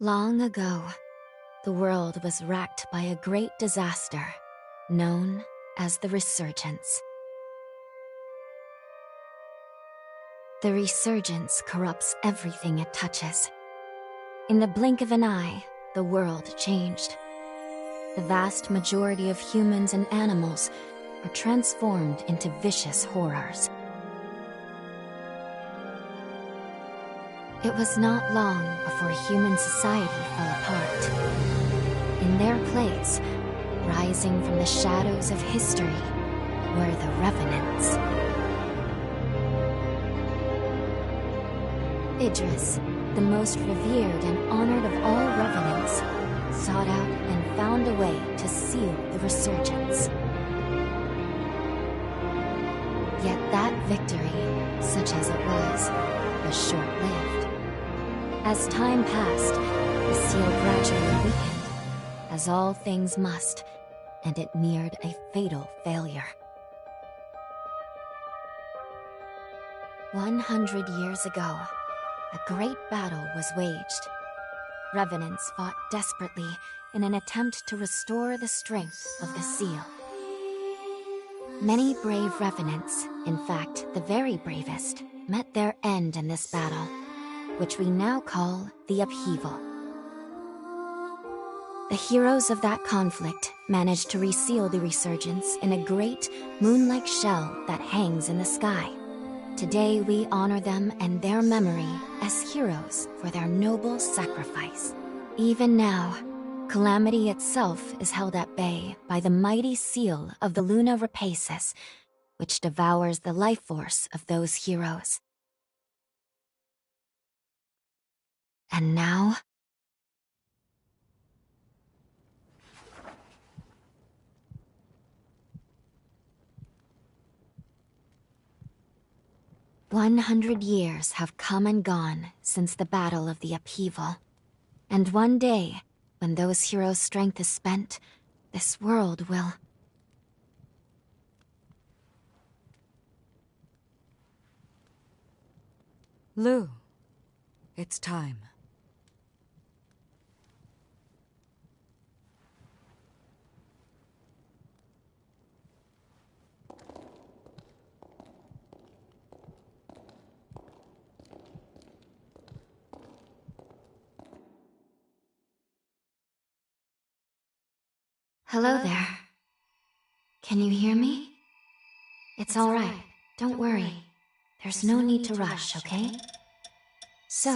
Long ago, the world was racked by a great disaster, known as the Resurgence. The Resurgence corrupts everything it touches. In the blink of an eye, the world changed. The vast majority of humans and animals were transformed into vicious horrors. It was not long before human society fell apart. In their place, rising from the shadows of history, were the Revenants. Idris, the most revered and honored of all Revenants, sought out and found a way to seal the Resurgence. Yet that victory, such as it was short-lived. As time passed, the seal gradually weakened, as all things must, and it neared a fatal failure. 100 years ago, a great battle was waged. Revenants fought desperately in an attempt to restore the strength of the seal. Many brave Revenants, in fact the very bravest, met their end in this battle, which we now call the Upheaval. The heroes of that conflict managed to reseal the Resurgence in a great, moon-like shell that hangs in the sky. Today we honor them and their memory as heroes for their noble sacrifice. Even now, Calamity itself is held at bay by the mighty seal of the Luna Rapaces, which devours the life force of those heroes. And now... "100 years have come and gone since the Battle of the Upheaval. And one day, when those heroes' strength is spent, this world will..." Lu, it's time. Hello there. Can you hear me? It's all right. Don't worry. There's no need to rush, okay? So,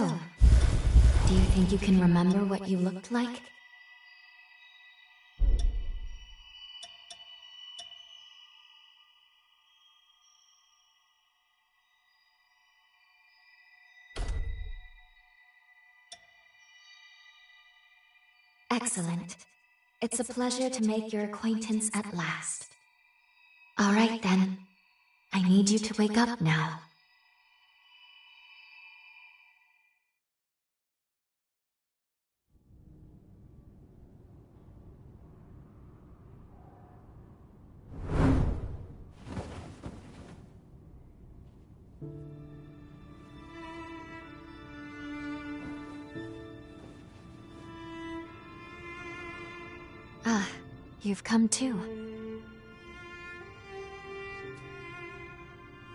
do you think you can remember what you looked like? Excellent. It's a pleasure to make your acquaintance at last. All right then. I need you to wake up now. Ah, you've come too.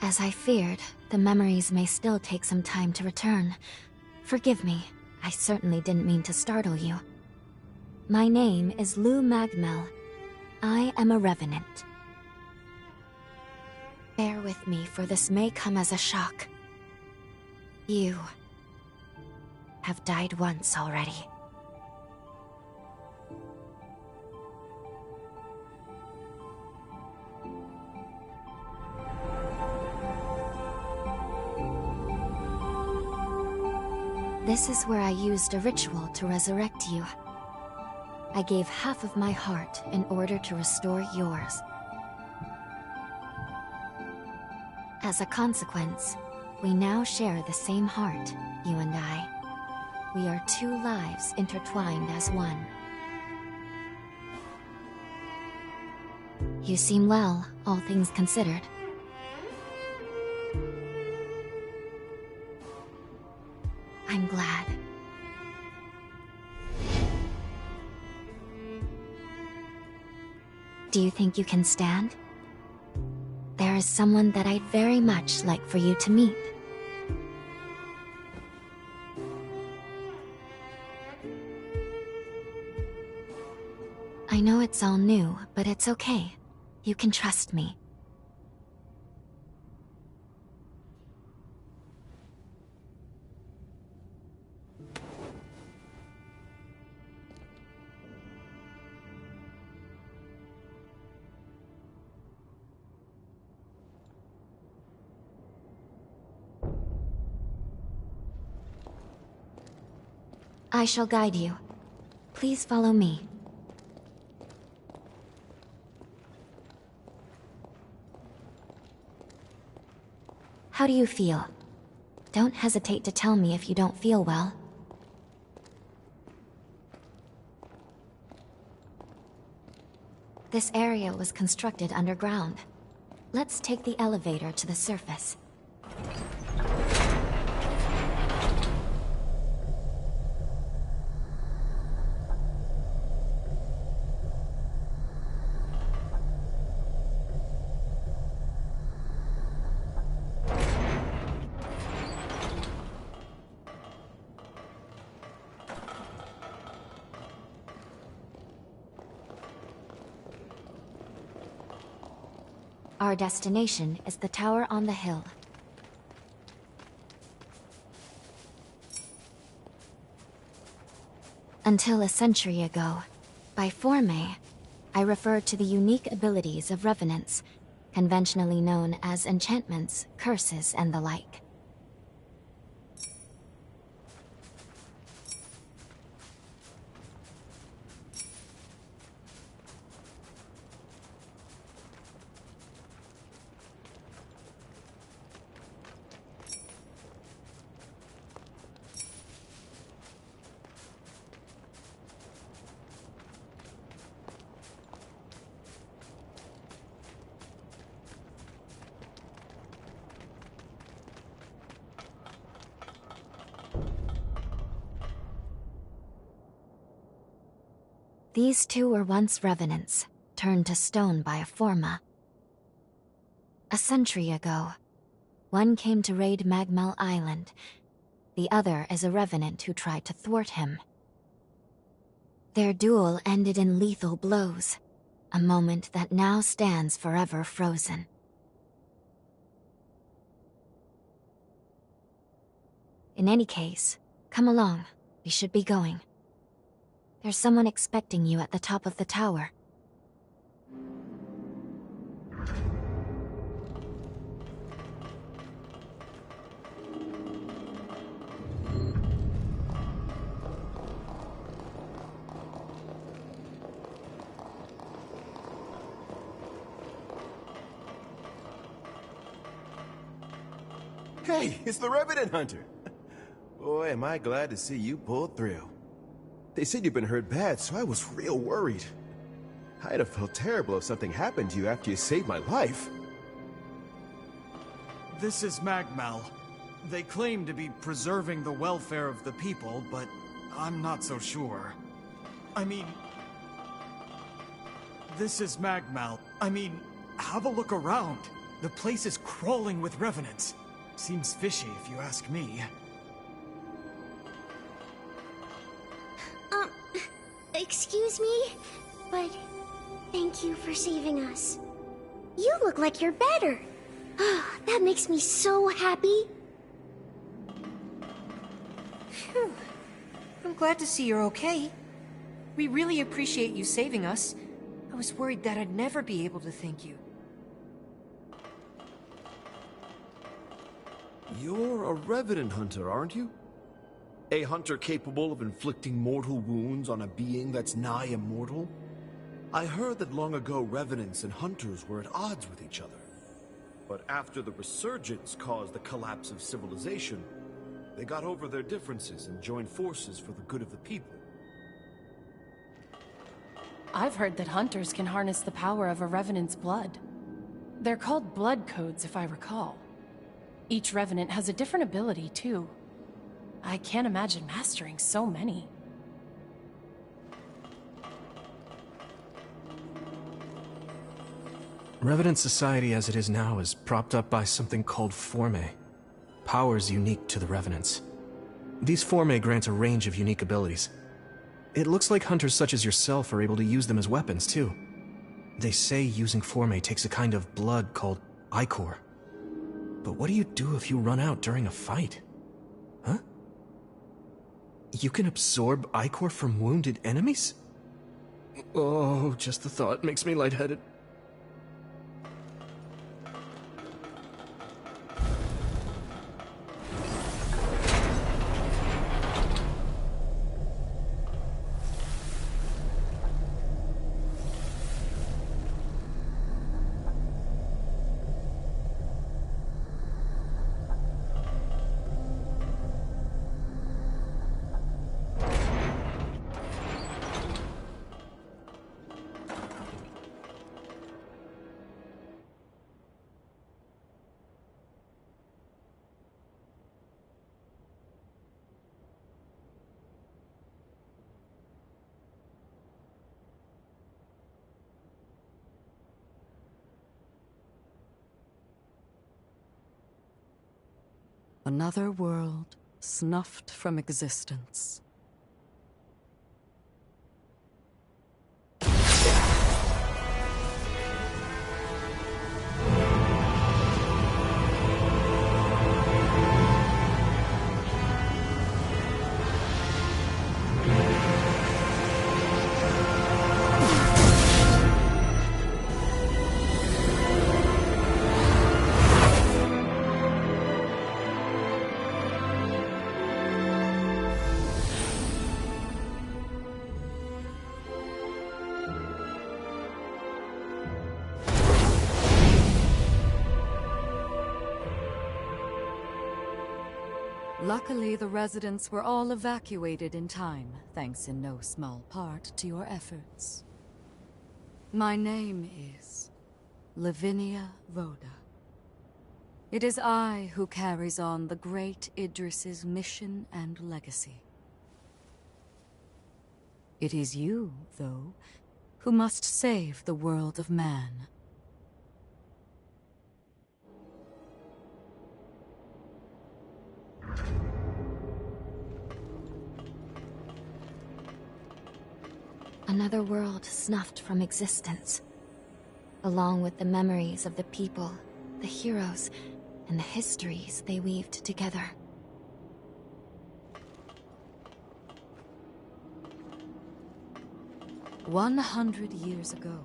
As I feared, the memories may still take some time to return. Forgive me, I certainly didn't mean to startle you. My name is Lu Magmel. I am a Revenant. Bear with me, for this may come as a shock. You have died once already. This is where I used a ritual to resurrect you. I gave half of my heart in order to restore yours. As a consequence, we now share the same heart, you and I. We are two lives intertwined as one. You seem well, all things considered. I'm glad. Do you think you can stand? There is someone that I'd very much like for you to meet. I know it's all new, but it's okay. You can trust me. I shall guide you. Please follow me. How do you feel? Don't hesitate to tell me if you don't feel well. This area was constructed underground. Let's take the elevator to the surface. Our destination is the tower on the hill. Until a century ago, by forme, I referred to the unique abilities of revenants, conventionally known as enchantments, curses, and the like. These two were once revenants, turned to stone by a Forma. A century ago, one came to raid Magmel Island. The other is a revenant who tried to thwart him. Their duel ended in lethal blows, a moment that now stands forever frozen. In any case, come along. We should be going. There's someone expecting you at the top of the tower. Hey, it's the Revenant Hunter. Boy, am I glad to see you pulled through. They said you've been hurt bad, so I was real worried. I'd have felt terrible if something happened to you after you saved my life. This is Magmal. They claim to be preserving the welfare of the people, but I'm not so sure. I mean... This is Magmal. I mean, have a look around. The place is crawling with revenants. Seems fishy if you ask me. Excuse me, but thank you for saving us. You look like you're better. That makes me so happy. Phew. I'm glad to see you're okay. We really appreciate you saving us. I was worried that I'd never be able to thank you. You're a Revenant Hunter, aren't you? A hunter capable of inflicting mortal wounds on a being that's nigh immortal? I heard that long ago Revenants and Hunters were at odds with each other. But after the Resurgence caused the collapse of civilization, they got over their differences and joined forces for the good of the people. I've heard that hunters can harness the power of a Revenant's blood. They're called blood codes, if I recall. Each Revenant has a different ability, too. I can't imagine mastering so many. Revenant society as it is now is propped up by something called Forme. Powers unique to the Revenants. These Forme grant a range of unique abilities. It looks like hunters such as yourself are able to use them as weapons, too. They say using Forme takes a kind of blood called Ichor. But what do you do if you run out during a fight? Huh? You can absorb Ichor from wounded enemies? Oh, just the thought makes me lightheaded. Another world snuffed from existence. Luckily, the residents were all evacuated in time, thanks in no small part to your efforts. My name is Lavinia Voda. It is I who carries on the great Idris's mission and legacy. It is you, though, who must save the world of man. Another world snuffed from existence, along with the memories of the people, the heroes, and the histories they weaved together. "100 years ago,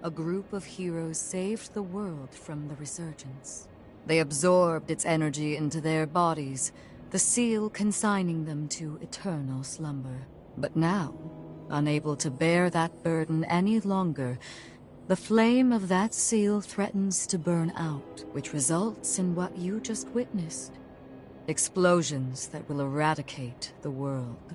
a group of heroes saved the world from the resurgence. They absorbed its energy into their bodies, the seal consigning them to eternal slumber. But now, unable to bear that burden any longer, the flame of that seal threatens to burn out, which results in what you just witnessed. Explosions that will eradicate the world.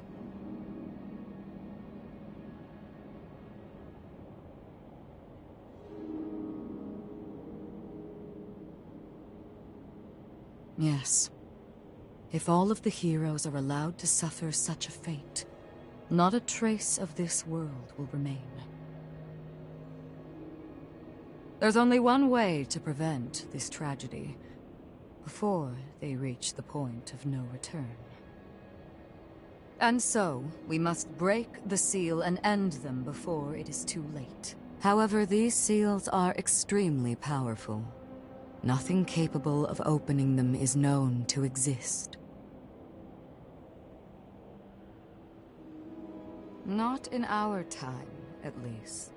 Yes. If all of the heroes are allowed to suffer such a fate, not a trace of this world will remain. There's only one way to prevent this tragedy, before they reach the point of no return. And so, we must break the seal and end them before it is too late. However, these seals are extremely powerful. Nothing capable of opening them is known to exist. Not in our time, at least.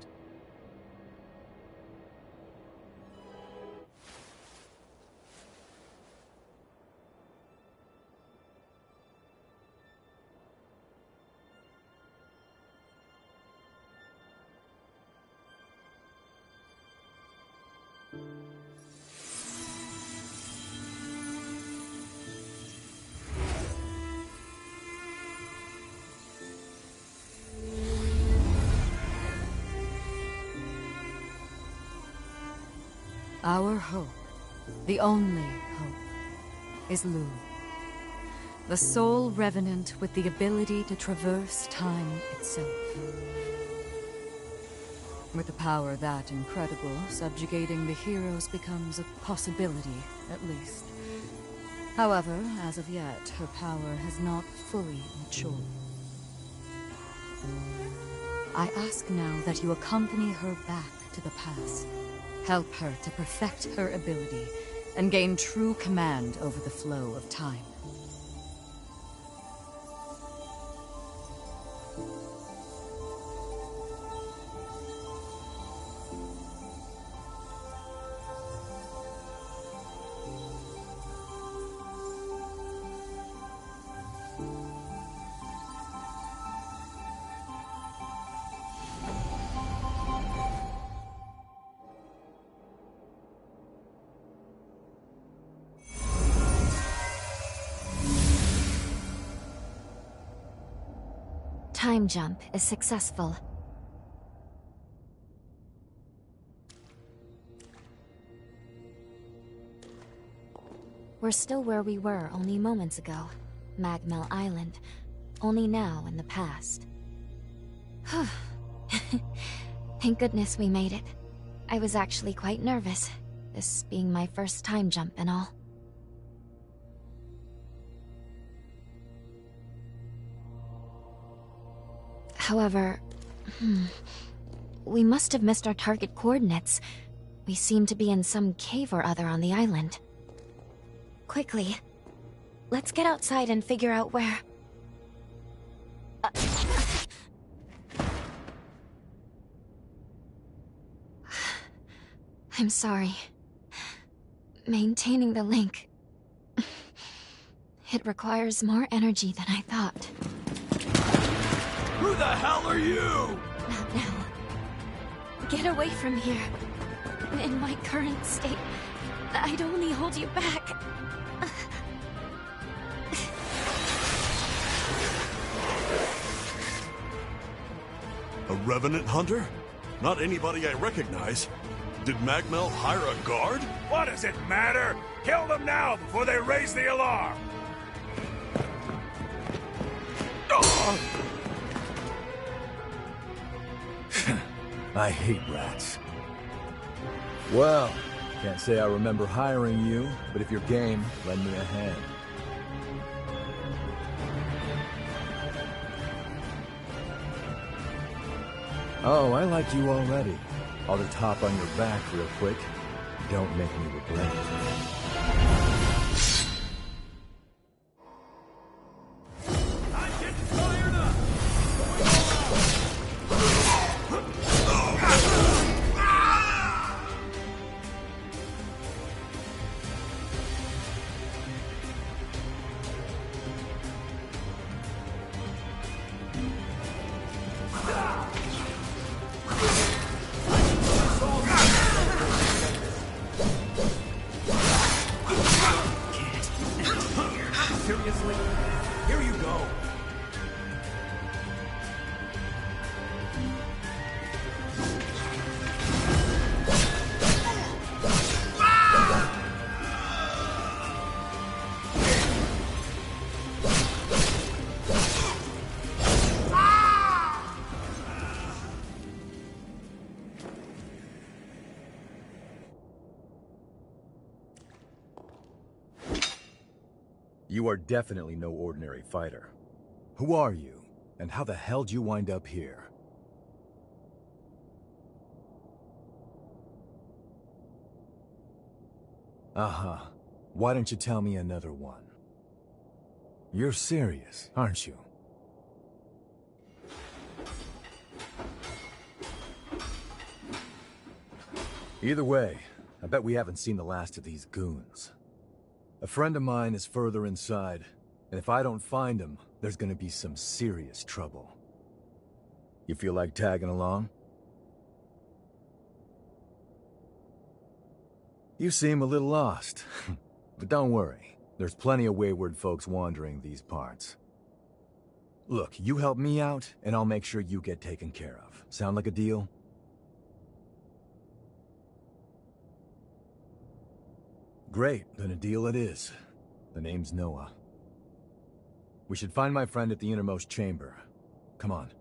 Our hope, the only hope, is Lu, the sole revenant with the ability to traverse time itself. With a power that incredible, subjugating the heroes becomes a possibility, at least. However, as of yet, her power has not fully matured. I ask now that you accompany her back to the past. Help her to perfect her ability and gain true command over the flow of time. Time jump is successful. We're still where we were only moments ago. Magmel Island. Only now in the past. Thank goodness we made it. I was actually quite nervous, this being my first time jump and all. However, we must have missed our target coordinates. We seem to be in some cave or other on the island. Quickly, let's get outside and figure out where... I'm sorry. Maintaining the link... It requires more energy than I thought. Who the hell are you? Not now. Get away from here. In my current state, I'd only hold you back. A Revenant Hunter? Not anybody I recognize. Did Magmel hire a guard? What does it matter? Kill them now before they raise the alarm! I hate rats. Well, can't say I remember hiring you, but if you're game, lend me a hand. Oh, I like you already. I'll just hop on your back real quick. Don't make me regret it. Seriously? Here you go. You are definitely no ordinary fighter. Who are you, and how the hell did you wind up here? Uh-huh. Why don't you tell me another one? You're serious, aren't you? Either way, I bet we haven't seen the last of these goons. A friend of mine is further inside, and if I don't find him, there's gonna be some serious trouble. You feel like tagging along? You seem a little lost, but don't worry. There's plenty of wayward folks wandering these parts. Look, you help me out, and I'll make sure you get taken care of. Sound like a deal? Great, then a deal it is. The name's Noah. We should find my friend at the innermost chamber. Come on.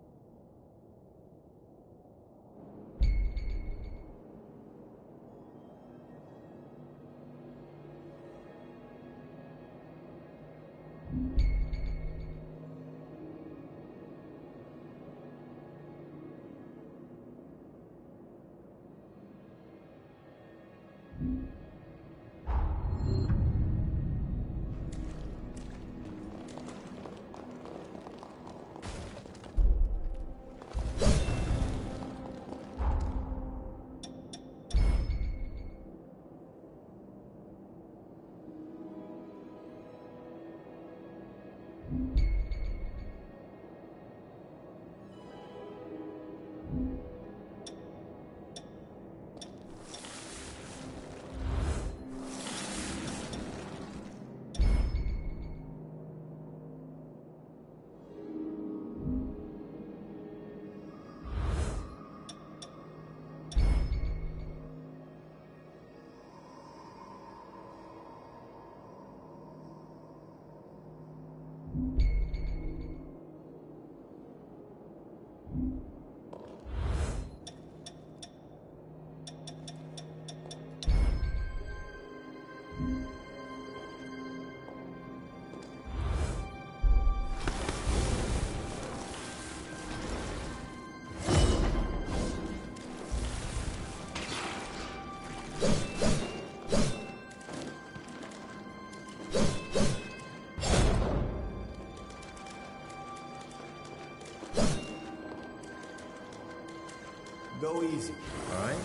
Go easy, all right?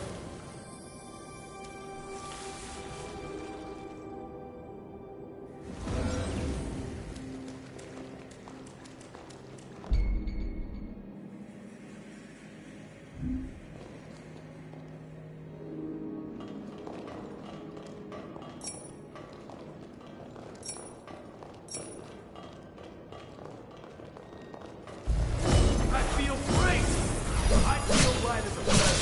I feel great! I feel light as a feather.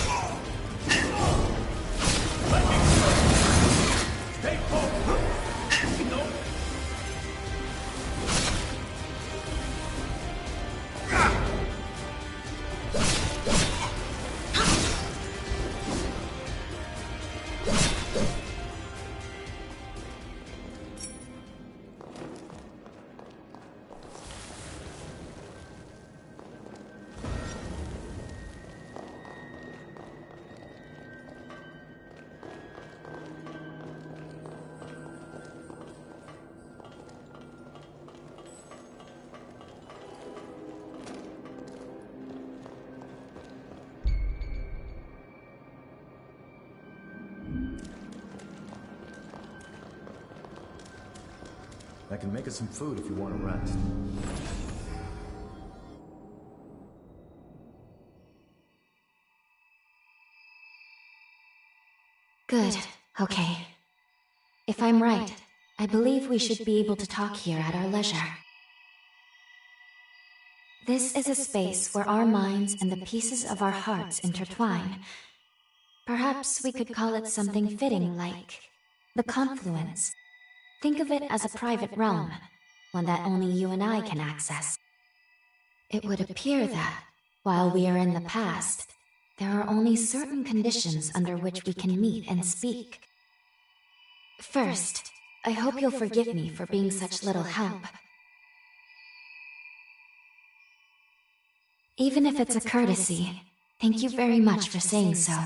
Let me go! Stay focused! Nope. I can make us some food if you want to rest. Good. Okay. If I'm right, I believe we should be able to talk here at our leisure. This is a space where our minds and the pieces of our hearts intertwine. Perhaps we could call it something fitting like the confluence. Think of it as a private realm, one that only you and I can access. It would appear that, while we are in the past, there are only certain conditions under which we can meet and speak. First, I hope you'll forgive me for being such little help. Even if it's a courtesy, thank you very much for saying so.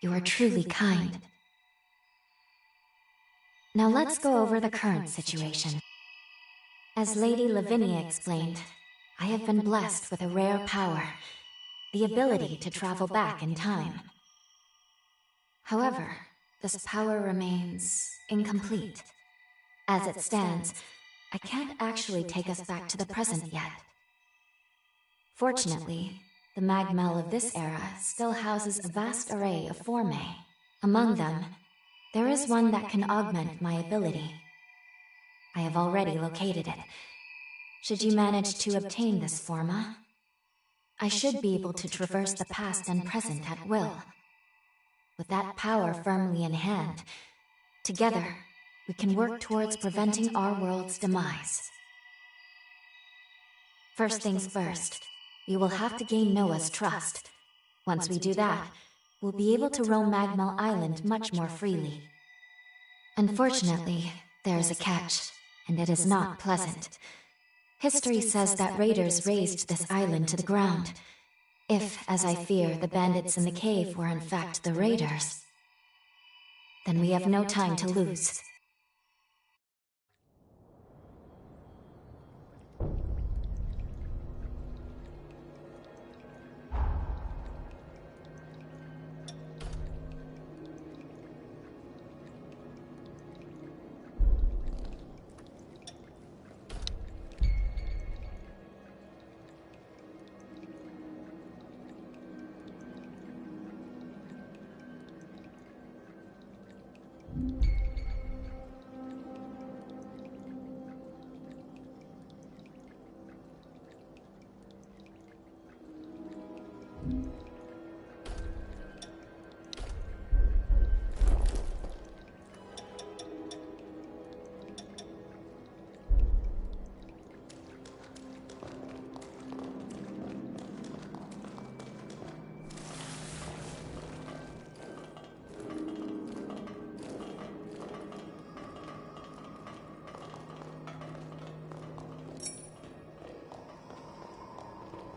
You are truly kind. Now let's go over the current situation. As Lady Lavinia explained, I have been blessed with a rare power, the ability to travel back in time. However, this power remains incomplete. As it stands, I can't actually take us back to the present yet. Fortunately, the Magmel of this era still houses a vast array of formae. Among them, there is one that can augment my ability. I have already located it. Should you manage to obtain this forma, I should be able to traverse the past and present at will. With that power firmly in hand, together, we can work towards preventing our world's demise. First things first, we will have to gain Noah's trust. Once we do that, we'll be able to roam Magmel Island much more freely. Unfortunately, there is a catch, and it is not pleasant. History says that raiders razed this island to the ground. If, as I fear, the bandits in the cave were in fact the raiders, then we have no time to lose.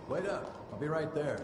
Wait up. I'll be right there.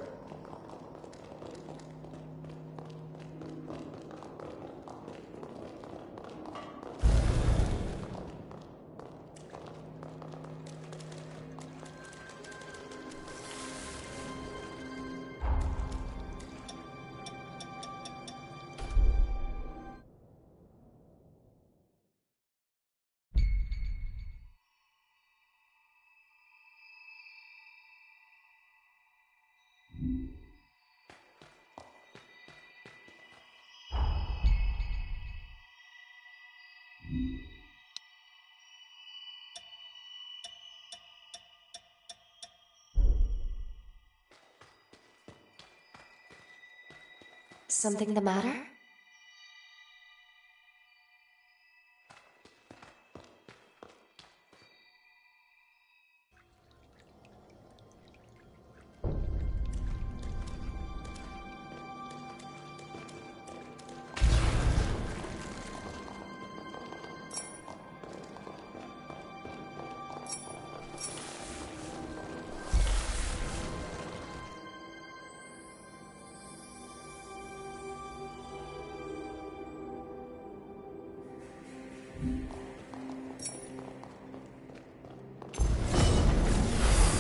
Something the matter?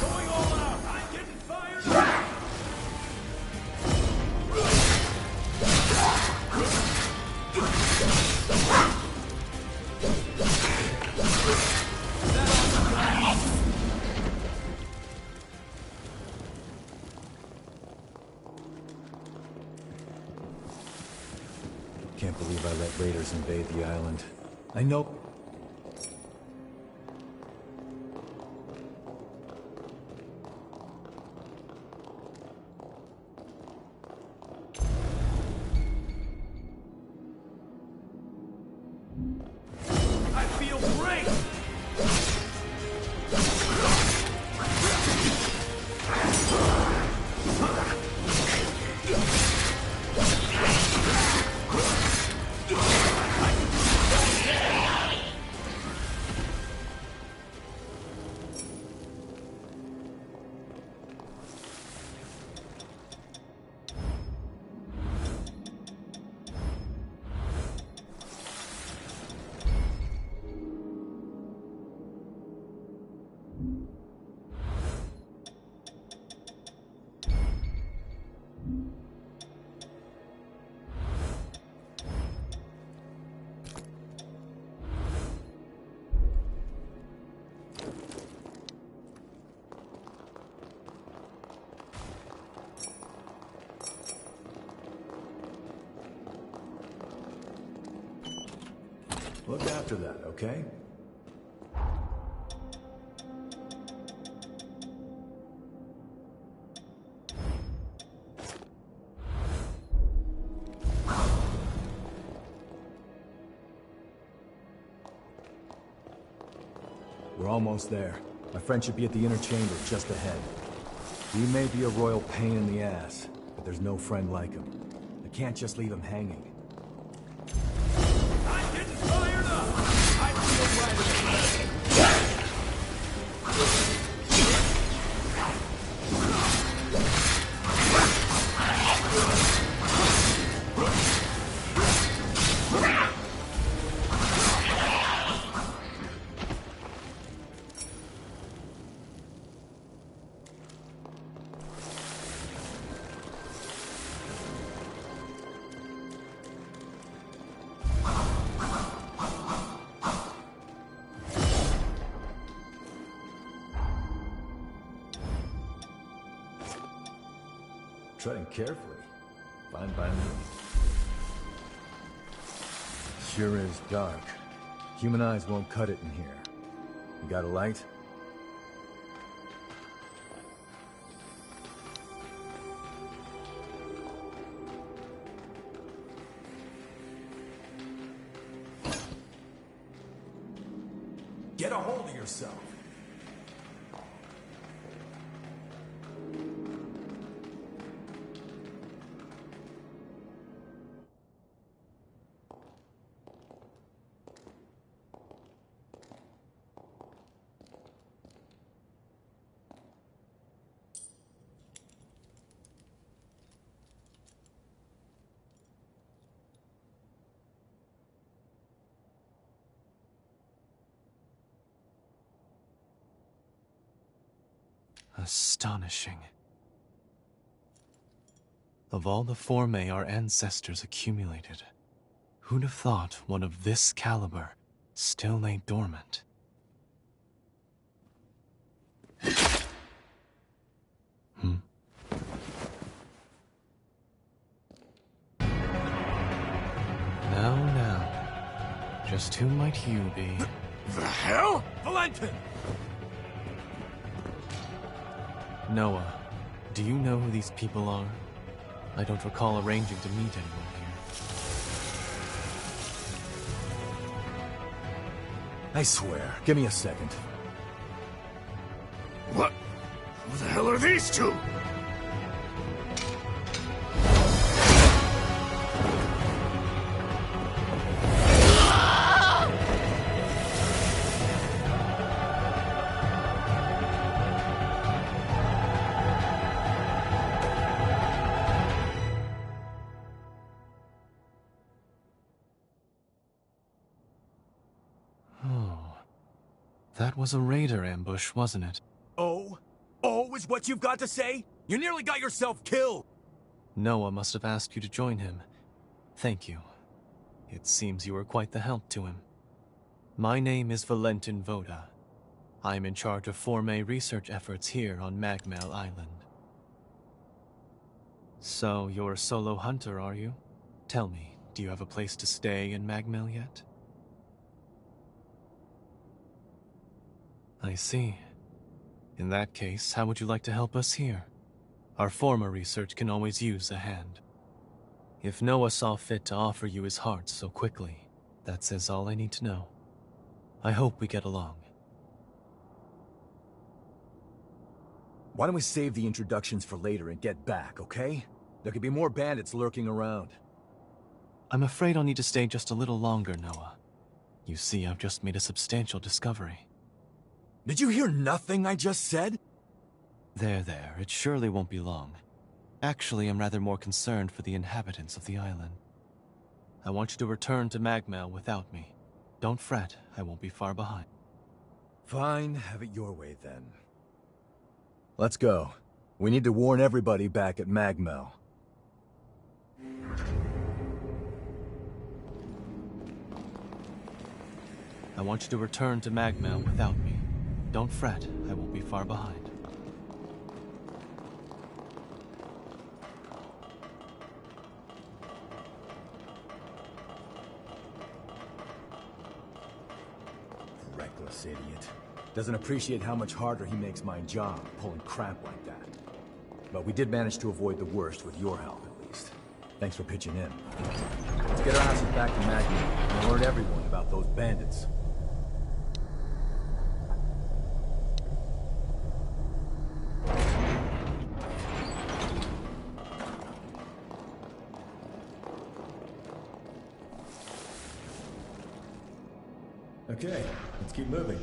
Going all out! I'm getting fired! Can't believe I let raiders invade the island. I know... I feel great! Look after that, okay? We're almost there. My friend should be at the inner chamber just ahead. He may be a royal pain in the ass, but there's no friend like him. I can't just leave him hanging. I'm getting fired up! I feel right. Treading carefully. Fine by me. Sure is dark. Human eyes won't cut it in here. You got a light? Get a hold of yourself. Astonishing. Of all the Forme our ancestors accumulated, who'd have thought one of this caliber still lay dormant? Now, just who might you be? The hell? Valentin! Noah, do you know who these people are? I don't recall arranging to meet anyone here. I swear. Give me a second. What? Who the hell are these two? That was a raider ambush, wasn't it? Oh? Oh is what you've got to say? You nearly got yourself killed! Noah must have asked you to join him. Thank you. It seems you were quite the help to him. My name is Valentin Voda. I am in charge of Forme research efforts here on Magmel Island. So, you're a solo hunter, are you? Tell me, do you have a place to stay in Magmel yet? I see. In that case, how would you like to help us here? Our former research can always use a hand. If Noah saw fit to offer you his heart so quickly, that says all I need to know. I hope we get along. Why don't we save the introductions for later and get back, okay? There could be more bandits lurking around. I'm afraid I'll need to stay just a little longer, Noah. You see, I've just made a substantial discovery. Did you hear nothing I just said? There, it surely won't be long. Actually, I'm rather more concerned for the inhabitants of the island. I want you to return to Magmel without me. Don't fret, I won't be far behind. Fine, have it your way then. Let's go. We need to warn everybody back at Magmel. I want you to return to Magmel without me. Don't fret, I won't be far behind. Reckless idiot. Doesn't appreciate how much harder he makes my job, pulling crap like that. But we did manage to avoid the worst with your help, at least. Thanks for pitching in. Let's get our asses back to Magmel and alert everyone about those bandits. Okay, let's keep moving.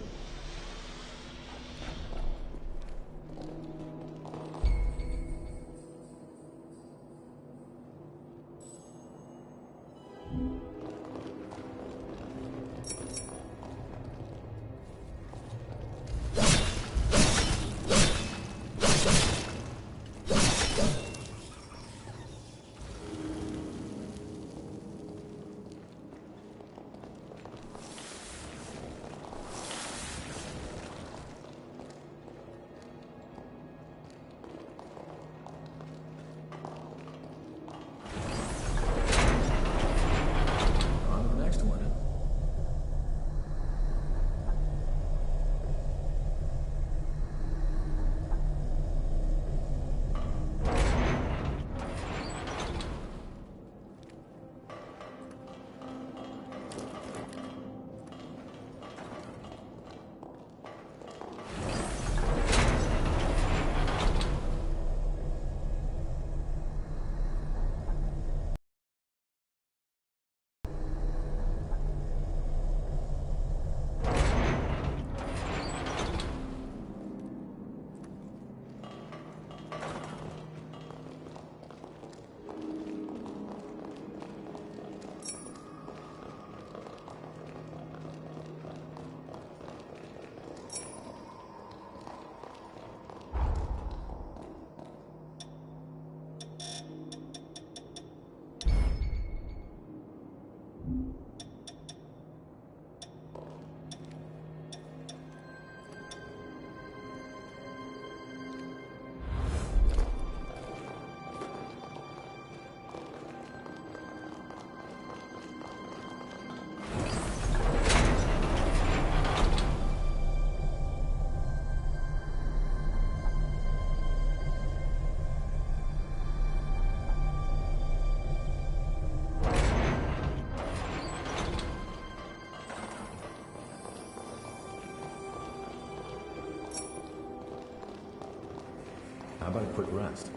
quick rest.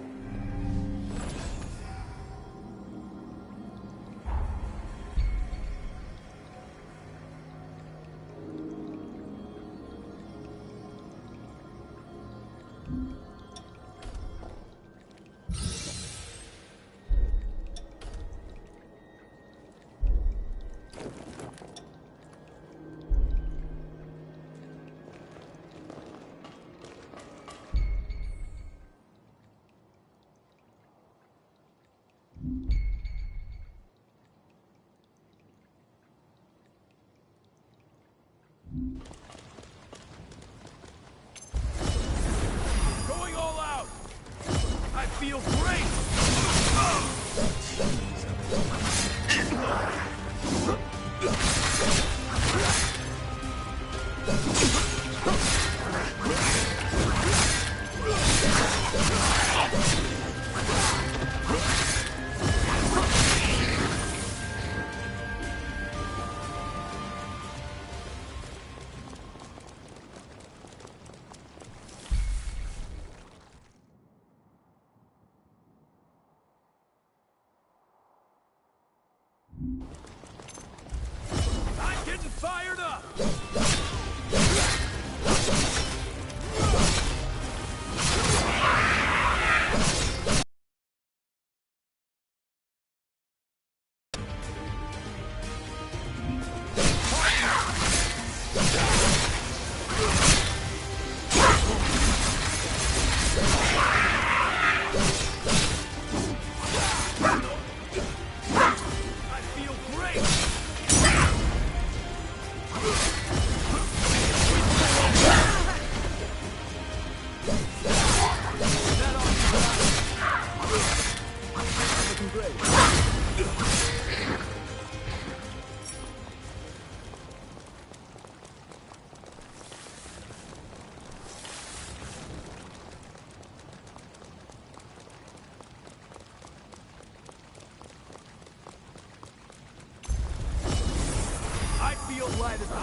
Going all out! I feel great! I'm getting fired up! I feel great! Looking great. I feel light as a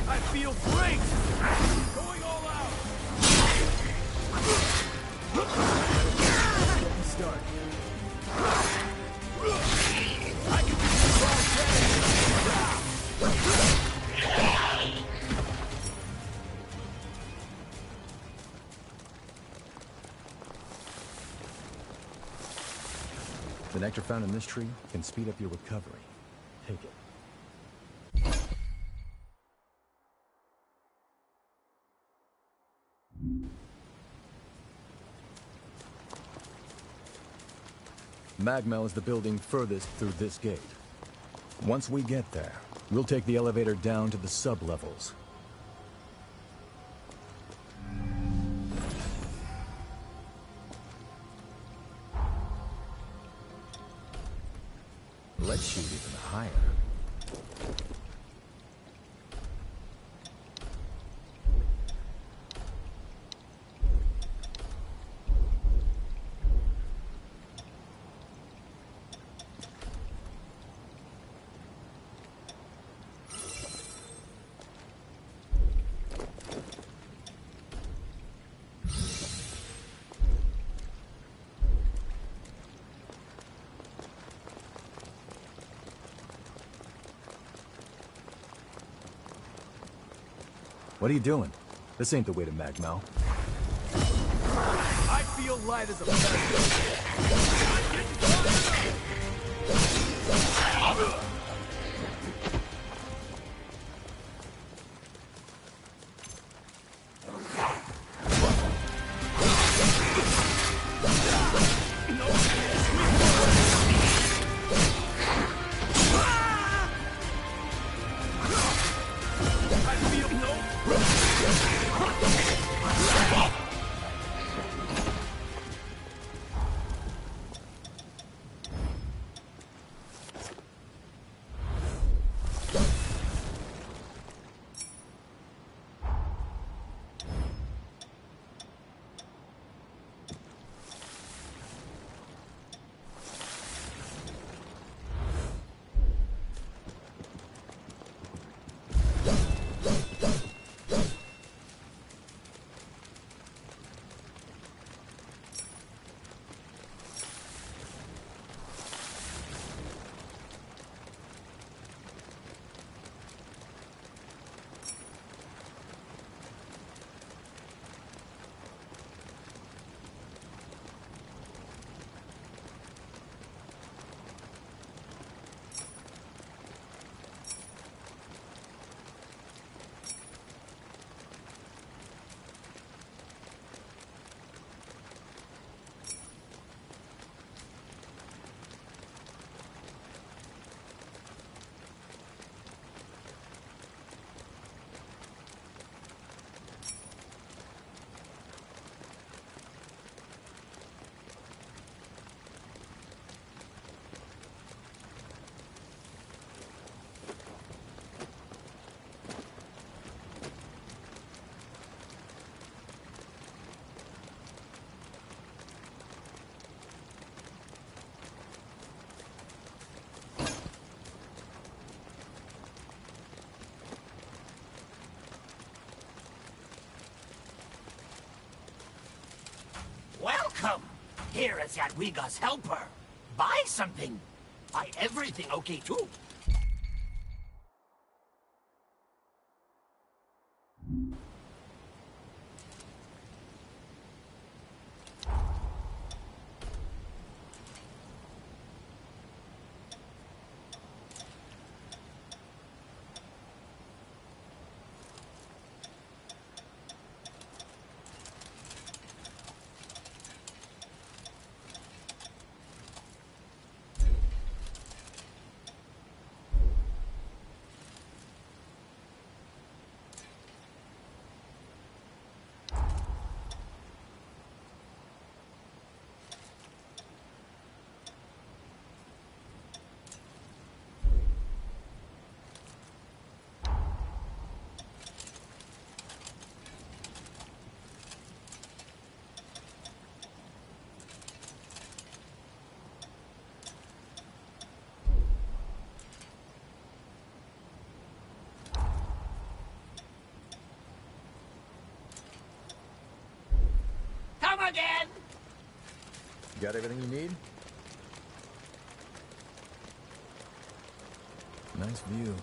I feel great! Going all out! Getting started. I can do this all day! The nectar found in this tree can speed up your recovery. Take it. Magmel is the building furthest through this gate. Once we get there, we'll take the elevator down to the sub-levels. Let's shoot even higher. What are you doing? This ain't the way to Magmal. I feel light as a feather. I'm getting fired up. Welcome! Here is Jadwiga's helper. Buy something. Buy everything, okay, too? Come again! Got everything you need? Nice view.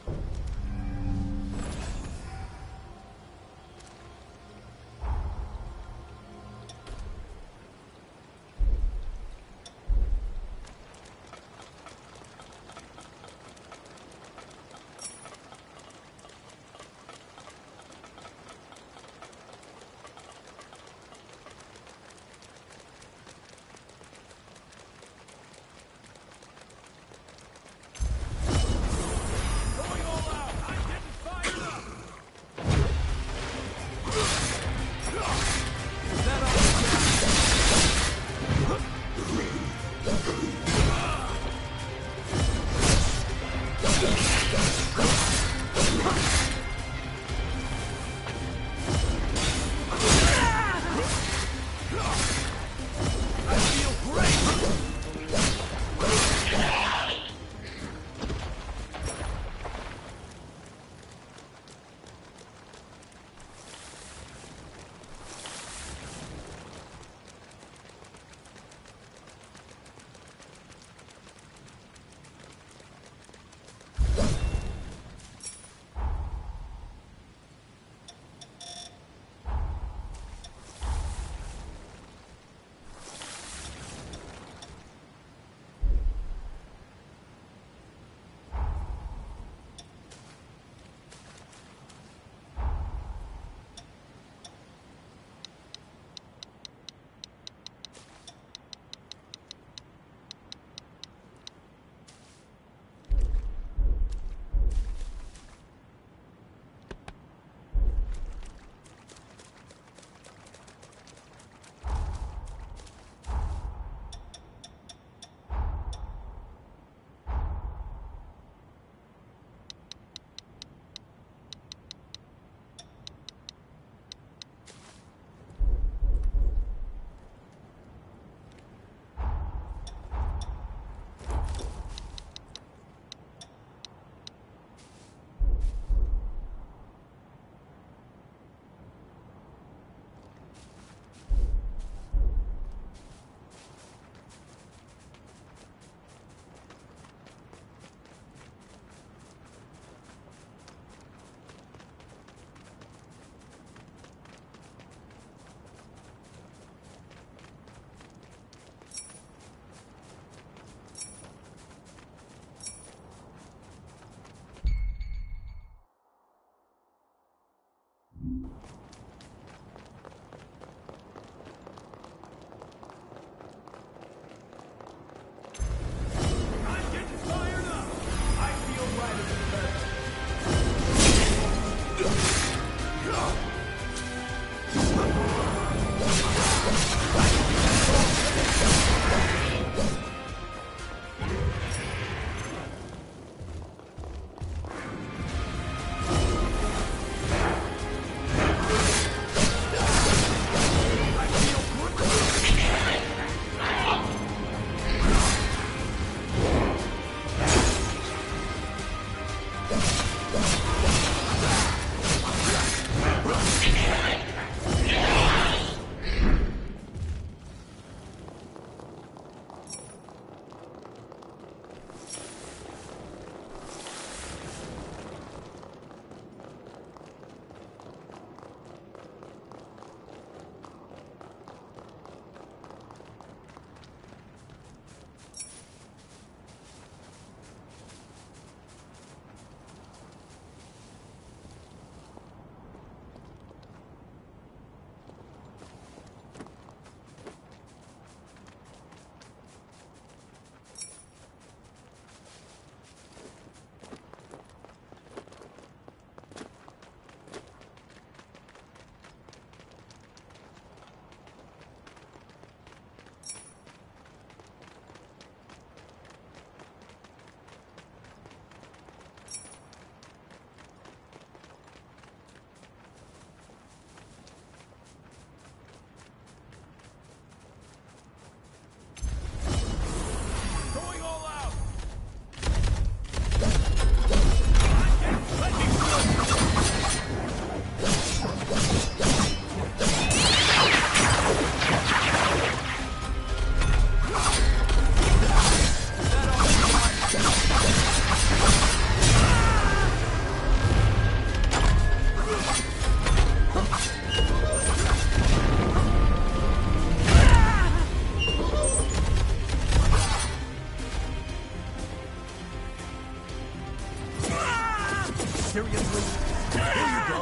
Seriously? Here you go.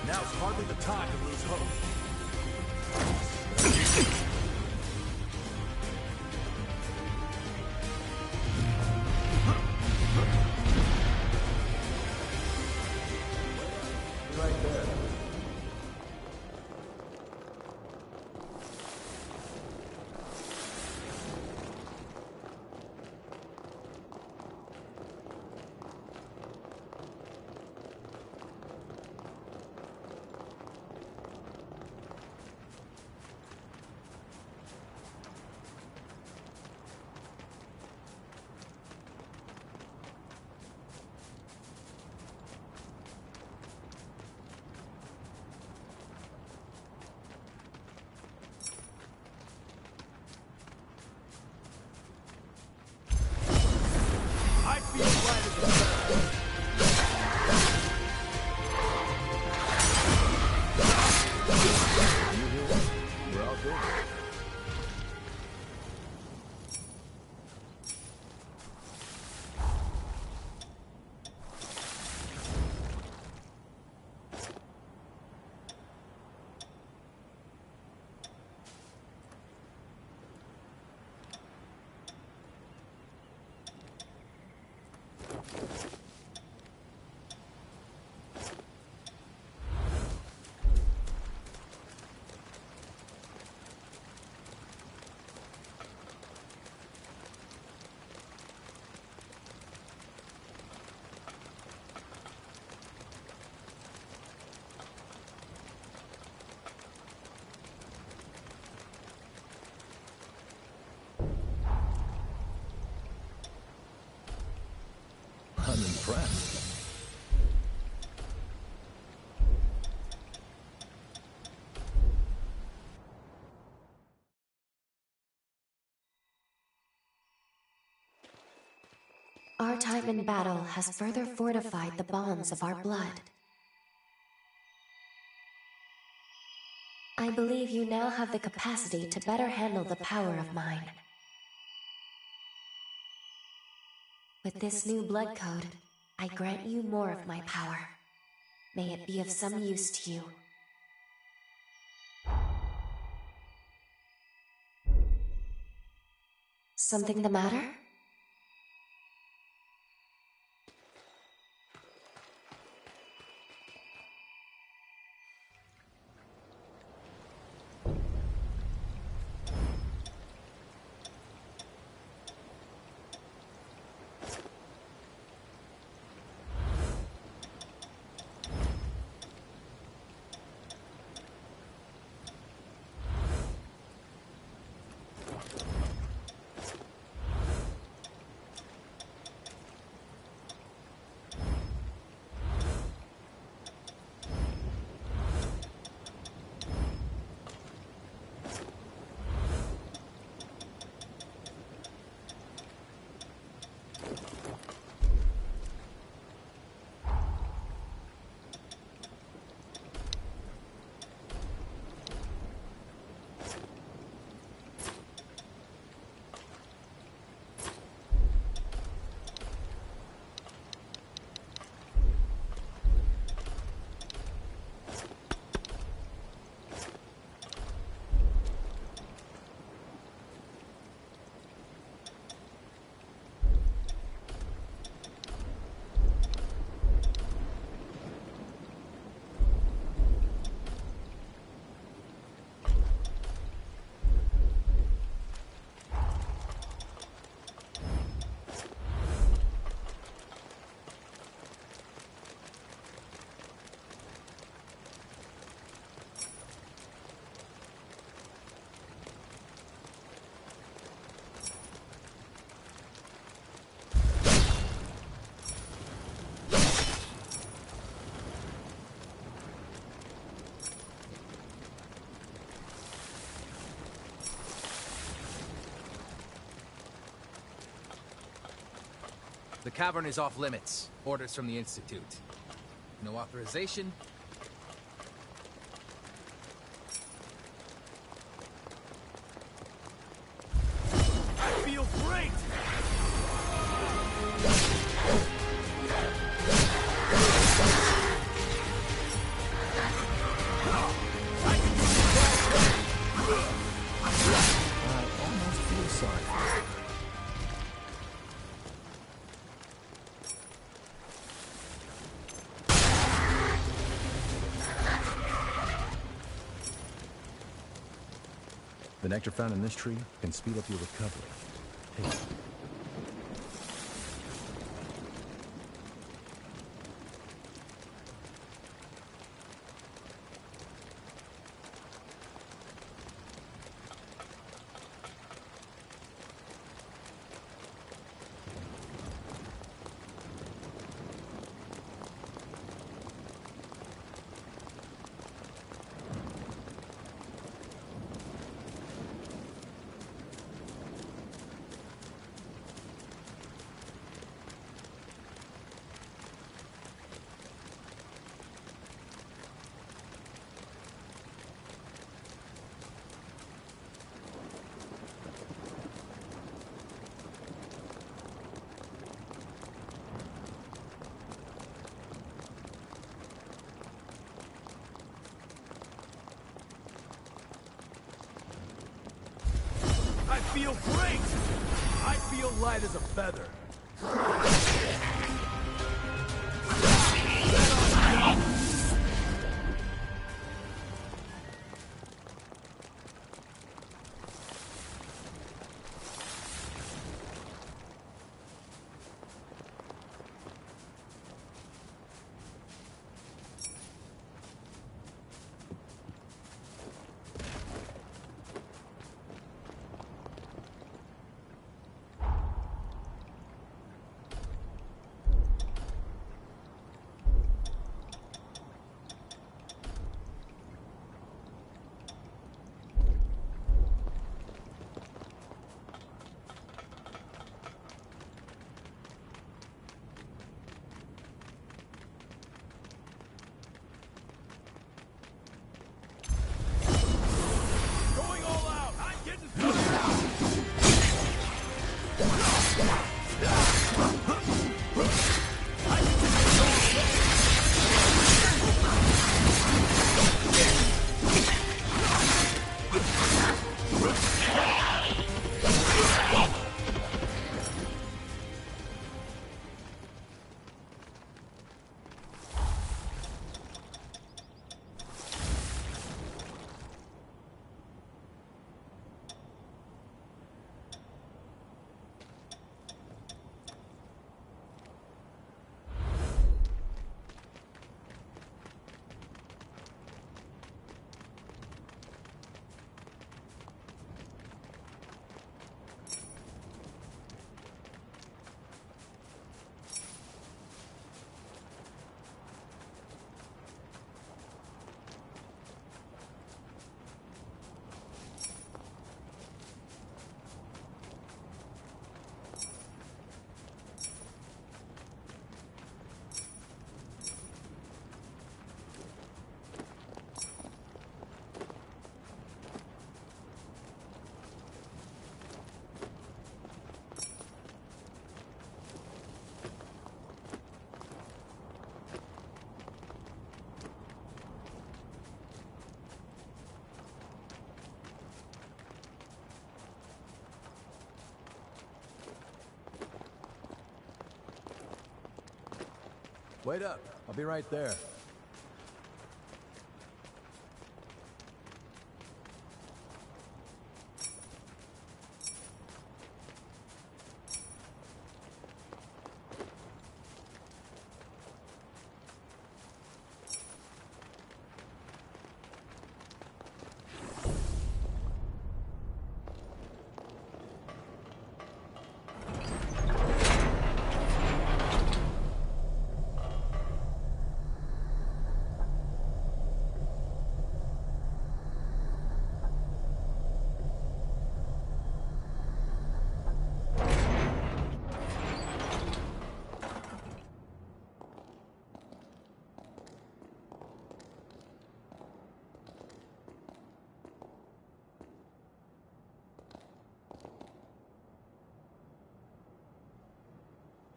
Now's hardly the time to lose hope. Right there. I feel light as a feather. We're all good. I'm impressed. Our time in battle has further fortified the bonds of our blood. I believe you now have the capacity to better handle the power of mine. With this new blood code, I grant you more of my power. May it be of some use to you. Something the matter? The cavern is off limits. Orders from the Institute. No authorization. great! I almost feel sorry for you. The nectar found in this tree can speed up your recovery. Take it. I feel great! I feel light as a feather. Wait up. I'll be right there.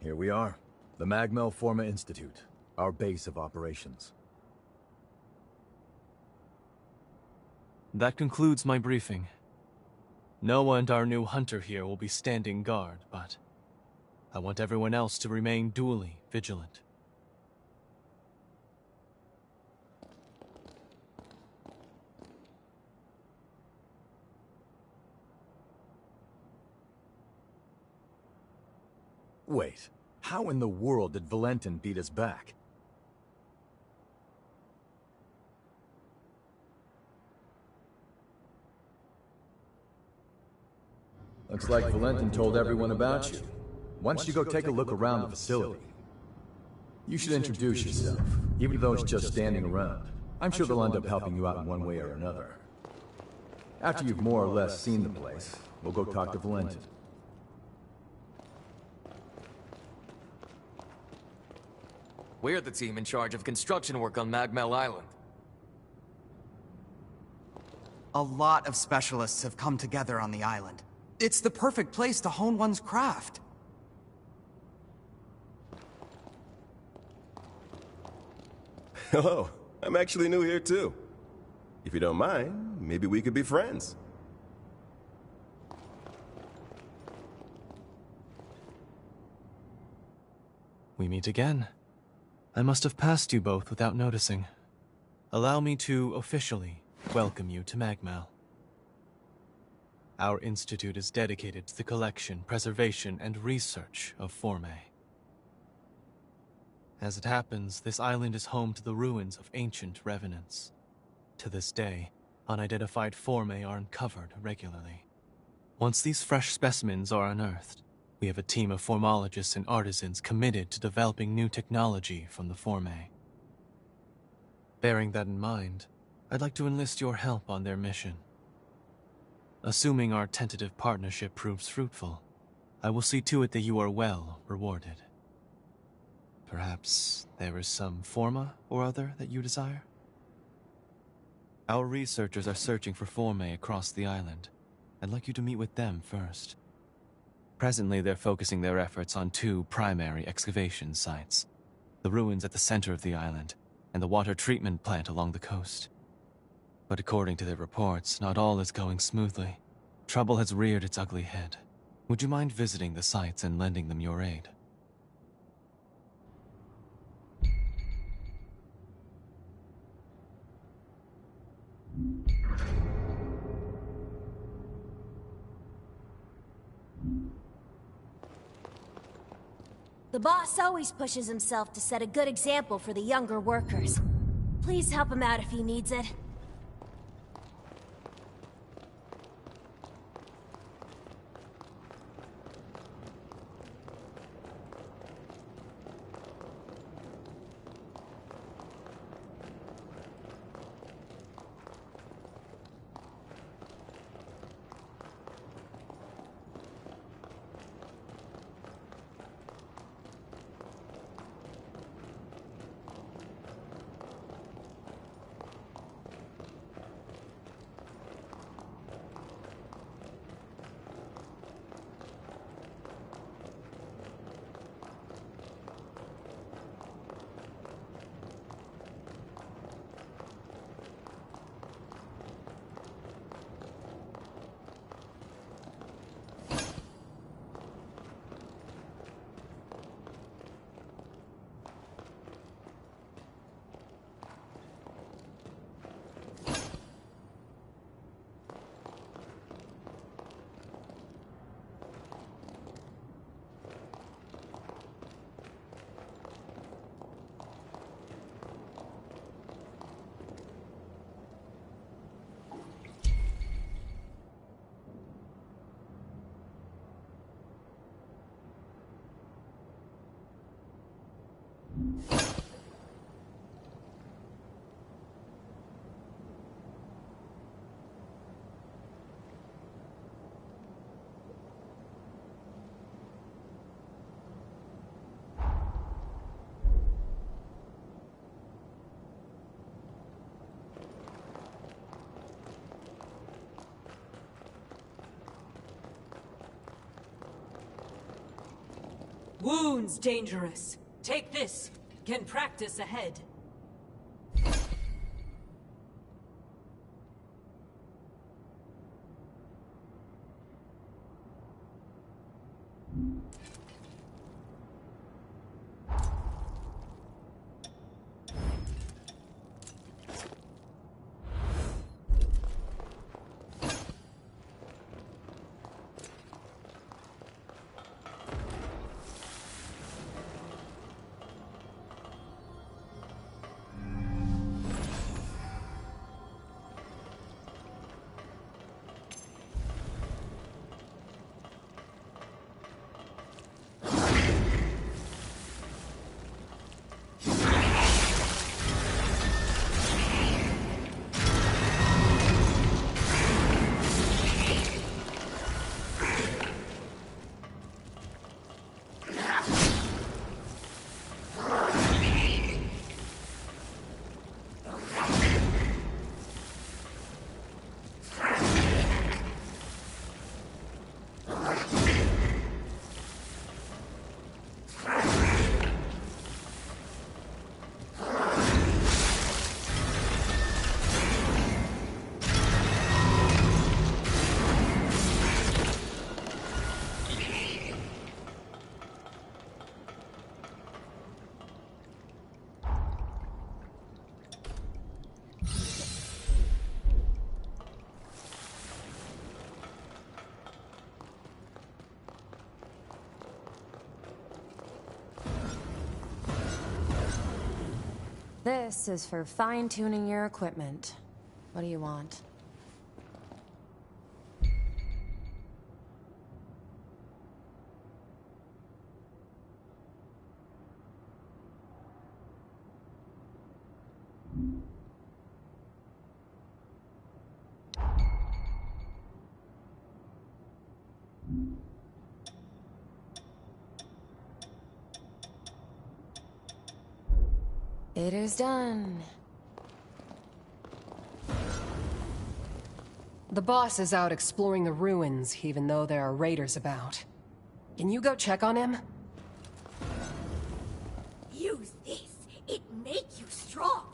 Here we are. The Magmel Forma Institute, our base of operations. That concludes my briefing. Noah and our new hunter here will be standing guard, but I want everyone else to remain duly vigilant. Wait, how in the world did Valentin beat us back? Looks like Valentin told everyone about you. Why don't you go take a look around the facility? You should introduce yourself, even though it's just standing around. I'm sure they'll end up helping you out in one way or another. After you've more or less seen the place, we'll go talk to Valentin. We're the team in charge of construction work on Magmel Island. A lot of specialists have come together on the island. It's the perfect place to hone one's craft. Hello, I'm actually new here too. If you don't mind, maybe we could be friends. We meet again. I must have passed you both without noticing. Allow me to officially welcome you to Magmel. Our institute is dedicated to the collection, preservation, and research of Formae. As it happens, this island is home to the ruins of ancient revenants. To this day, unidentified Formae are uncovered regularly. Once these fresh specimens are unearthed, we have a team of formologists and artisans committed to developing new technology from the Formae. Bearing that in mind, I'd like to enlist your help on their mission. Assuming our tentative partnership proves fruitful, I will see to it that you are well rewarded. Perhaps there is some forma or other that you desire? Our researchers are searching for Formae across the island. I'd like you to meet with them first. Presently, they're focusing their efforts on two primary excavation sites: the ruins at the center of the island, and the water treatment plant along the coast. But according to their reports, not all is going smoothly. Trouble has reared its ugly head. Would you mind visiting the sites and lending them your aid? The boss always pushes himself to set a good example for the younger workers. Please help him out if he needs it. Wounds dangerous. Take this. Can practice ahead. This is for fine-tuning your equipment. What do you want? It is done. The boss is out exploring the ruins, even though there are raiders about. Can you go check on him? Use this. It make you strong.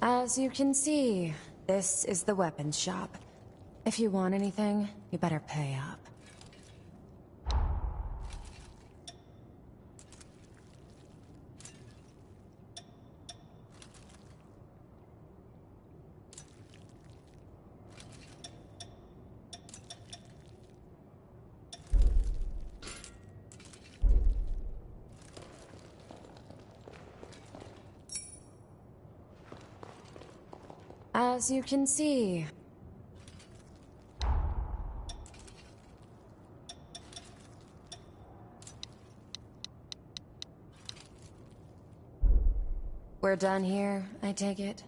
As you can see, this is the weapons shop. If you want anything, you better pay up. As you can see, we're done here, I take it?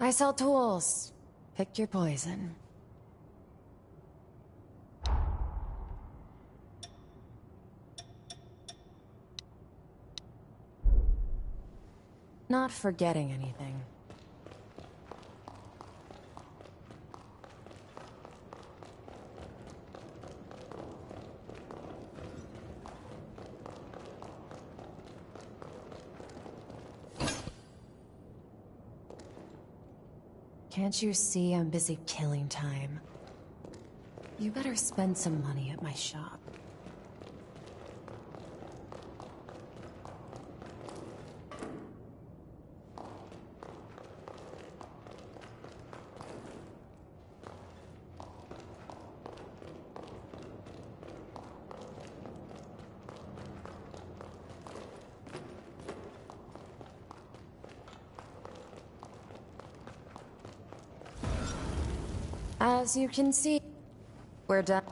I sell tools. Pick your poison. Not forgetting anything. Can't you see I'm busy killing time? You better spend some money at my shop. As you can see, we're done.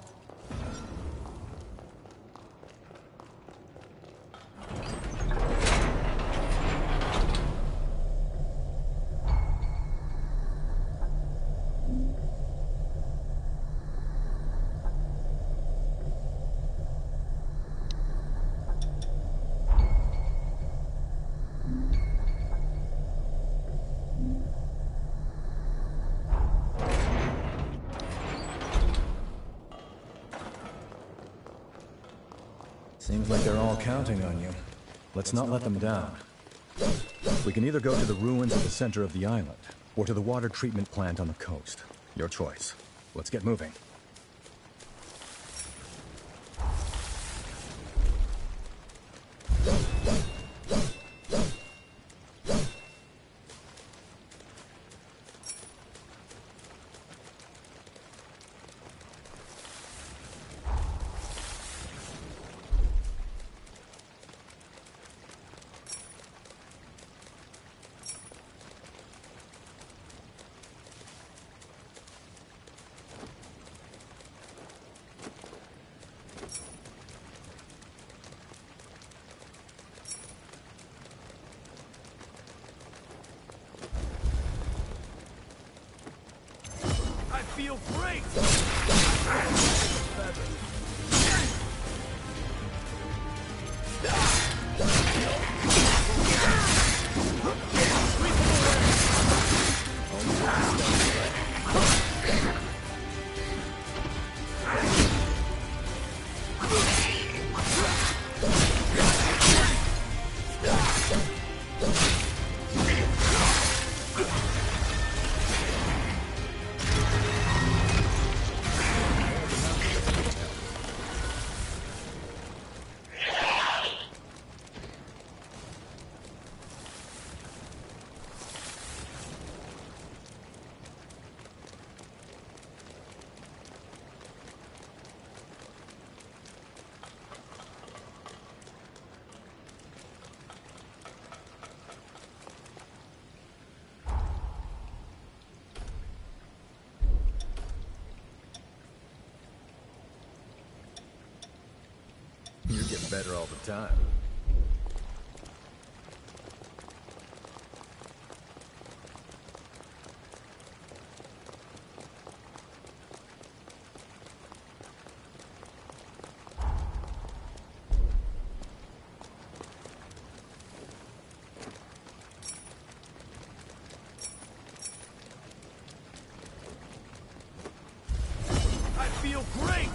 Seems like they're all counting on you. Let's not let them down. We can either go to the ruins at the center of the island, or to the water treatment plant on the coast. Your choice. Let's get moving. I feel great! You get better all the time. I feel great!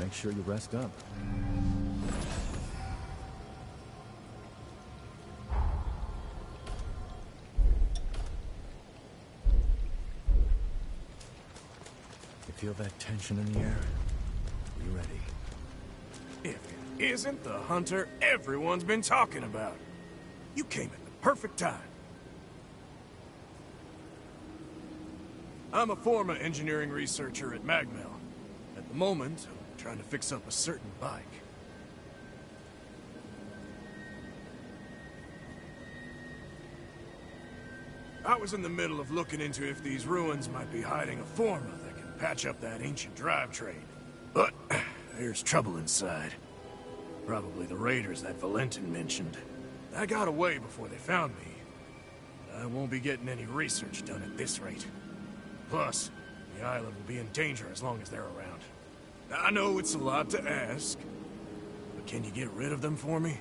make sure you rest up. You feel that tension in the air? Be ready. If it isn't the hunter everyone's been talking about. You came at the perfect time. I'm a former engineering researcher at Magmel. At the moment, I'm trying to fix up a certain bike. I was in the middle of looking into if these ruins might be hiding a Forma that can patch up that ancient drivetrain. But there's trouble inside. Probably the raiders that Valentin mentioned. I got away before they found me. I won't be getting any research done at this rate. Plus, the island will be in danger as long as they're around. I know it's a lot to ask, but can you get rid of them for me?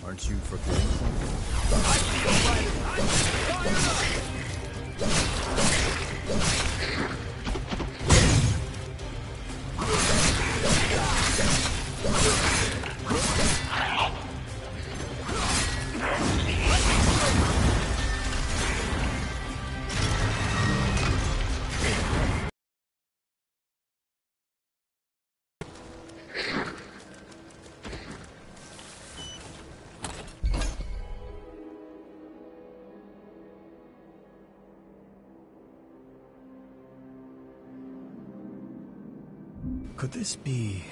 Aren't you forgetting something? Could this be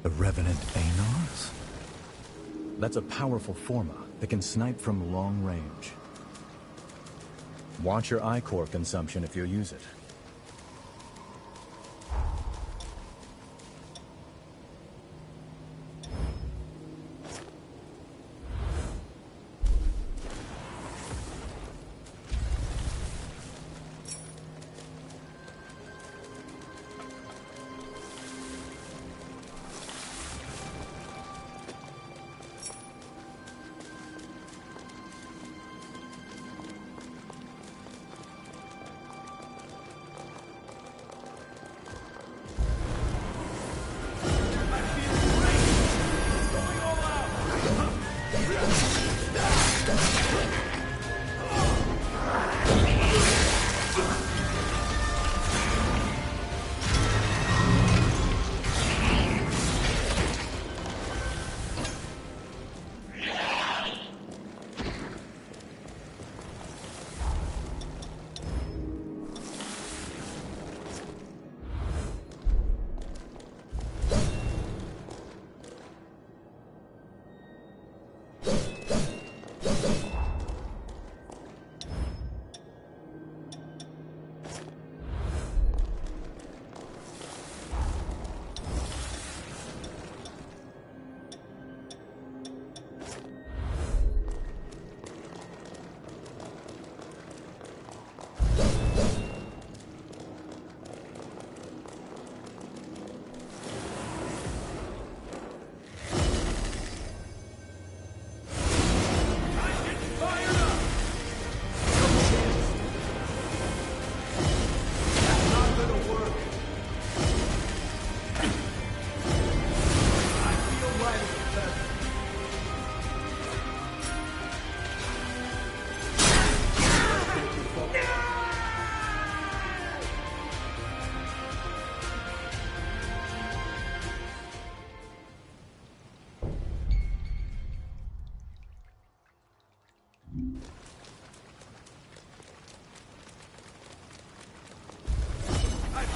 the Revenant Anars? That's a powerful Forma that can snipe from long range. Watch your ichor consumption if you use it.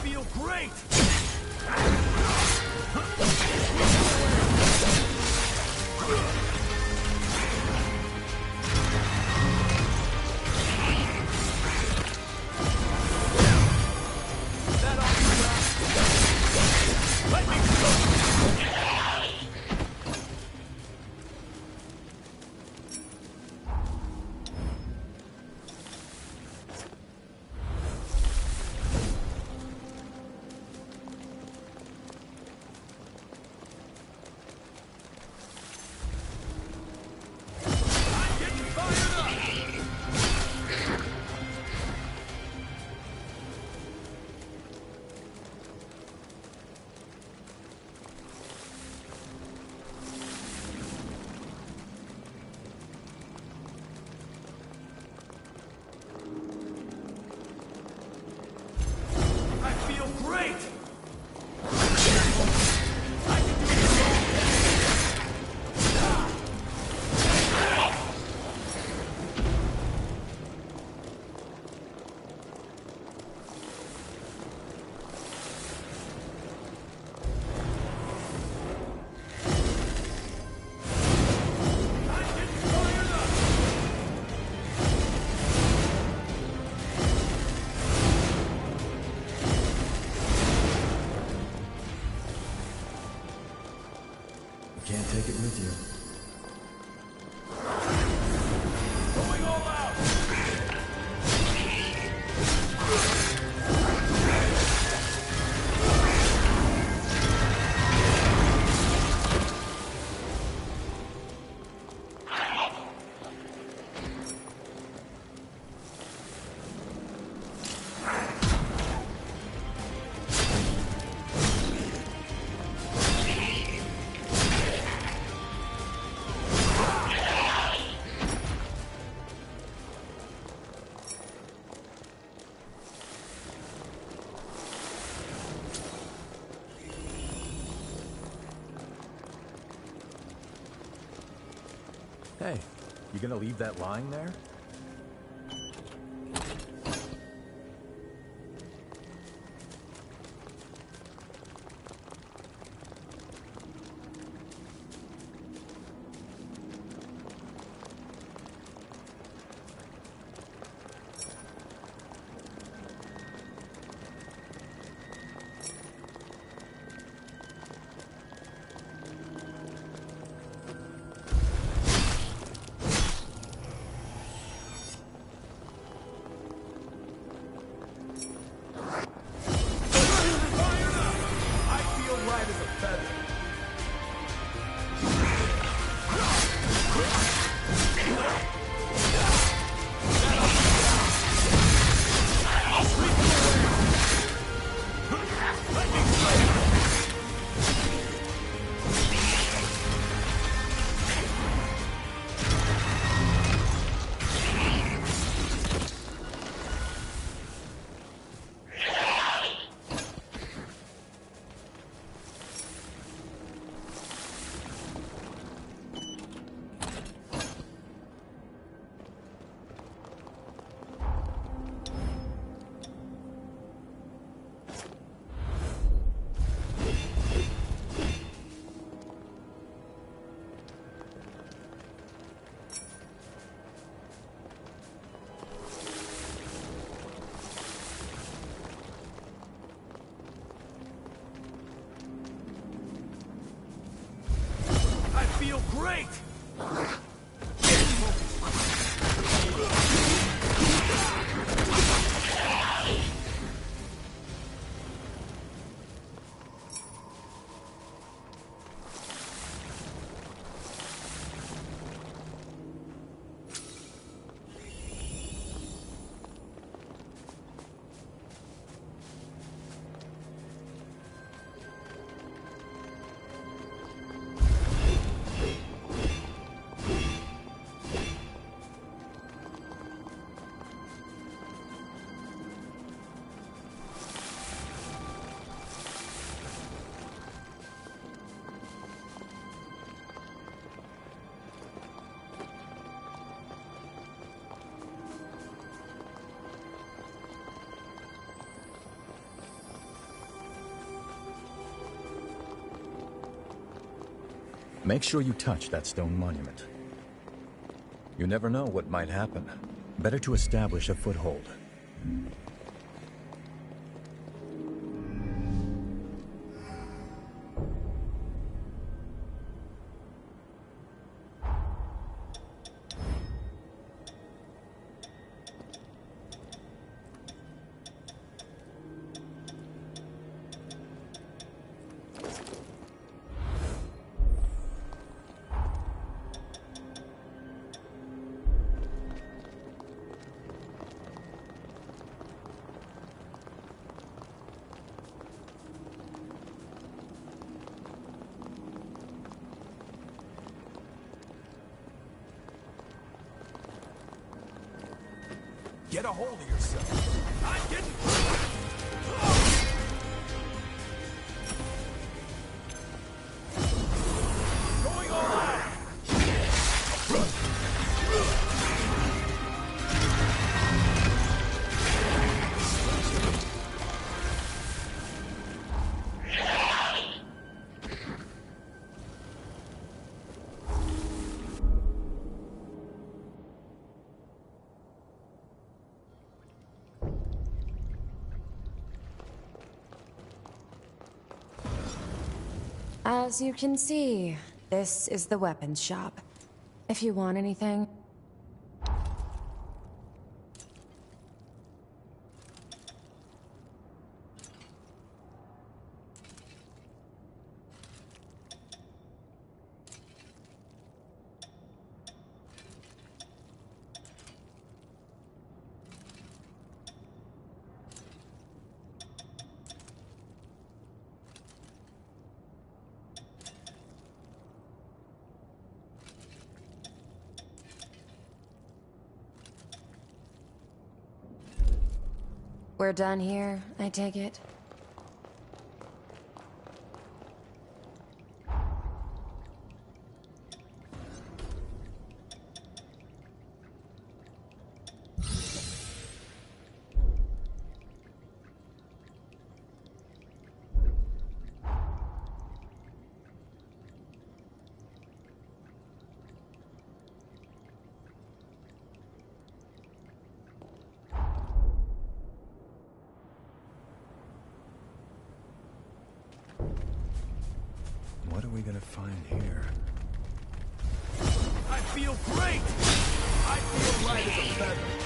Feel great! Hey, you gonna leave that lying there? Feel great! Make sure you touch that stone monument. You never know what might happen. Better to establish a foothold. Get a hold of yourself. I didn't. Going all out. As you can see, this is the weapons shop. If you want anything... We're done here, I take it? what are we gonna find here? I feel great! I feel light as a feather.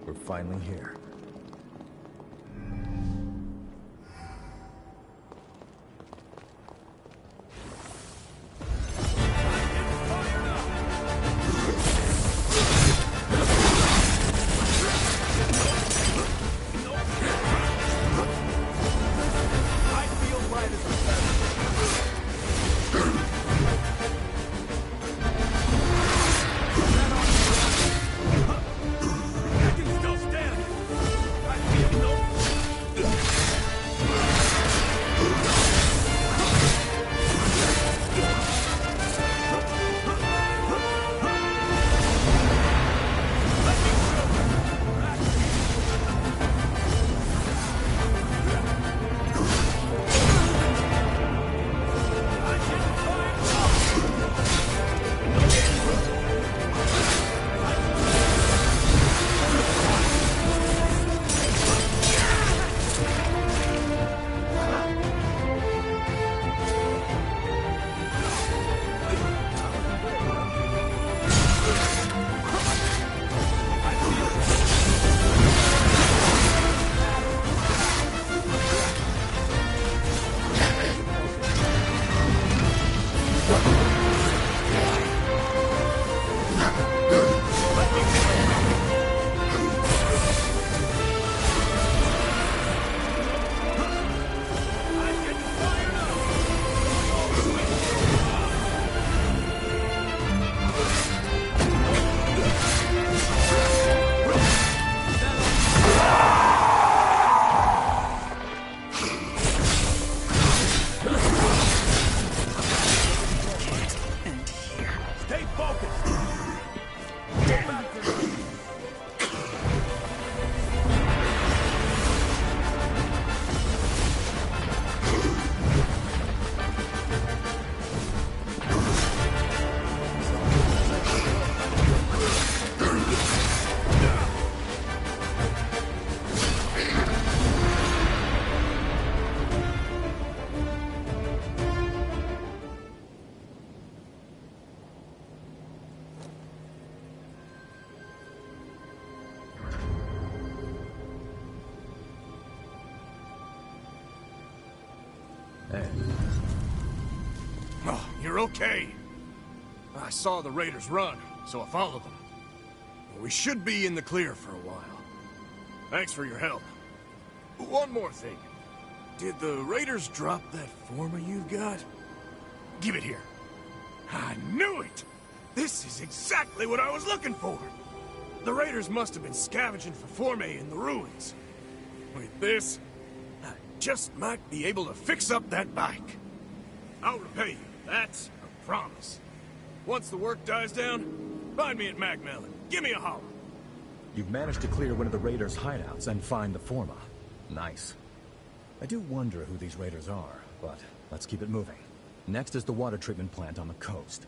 We're finally here. Oh, you're okay. I saw the raiders run, so I followed them. We should be in the clear for a while. Thanks for your help. One more thing. Did the raiders drop that former you've got? Give it here. I knew it! This is exactly what I was looking for! The raiders must have been scavenging for Forme in the ruins. With this, I just might be able to fix up that bike. I'll repay you, that's a promise. Once the work dies down, find me at Magmel and give me a holler. You've managed to clear one of the raiders' hideouts and find the Forma. Nice. I do wonder who these raiders are, but let's keep it moving. Next is the water treatment plant on the coast.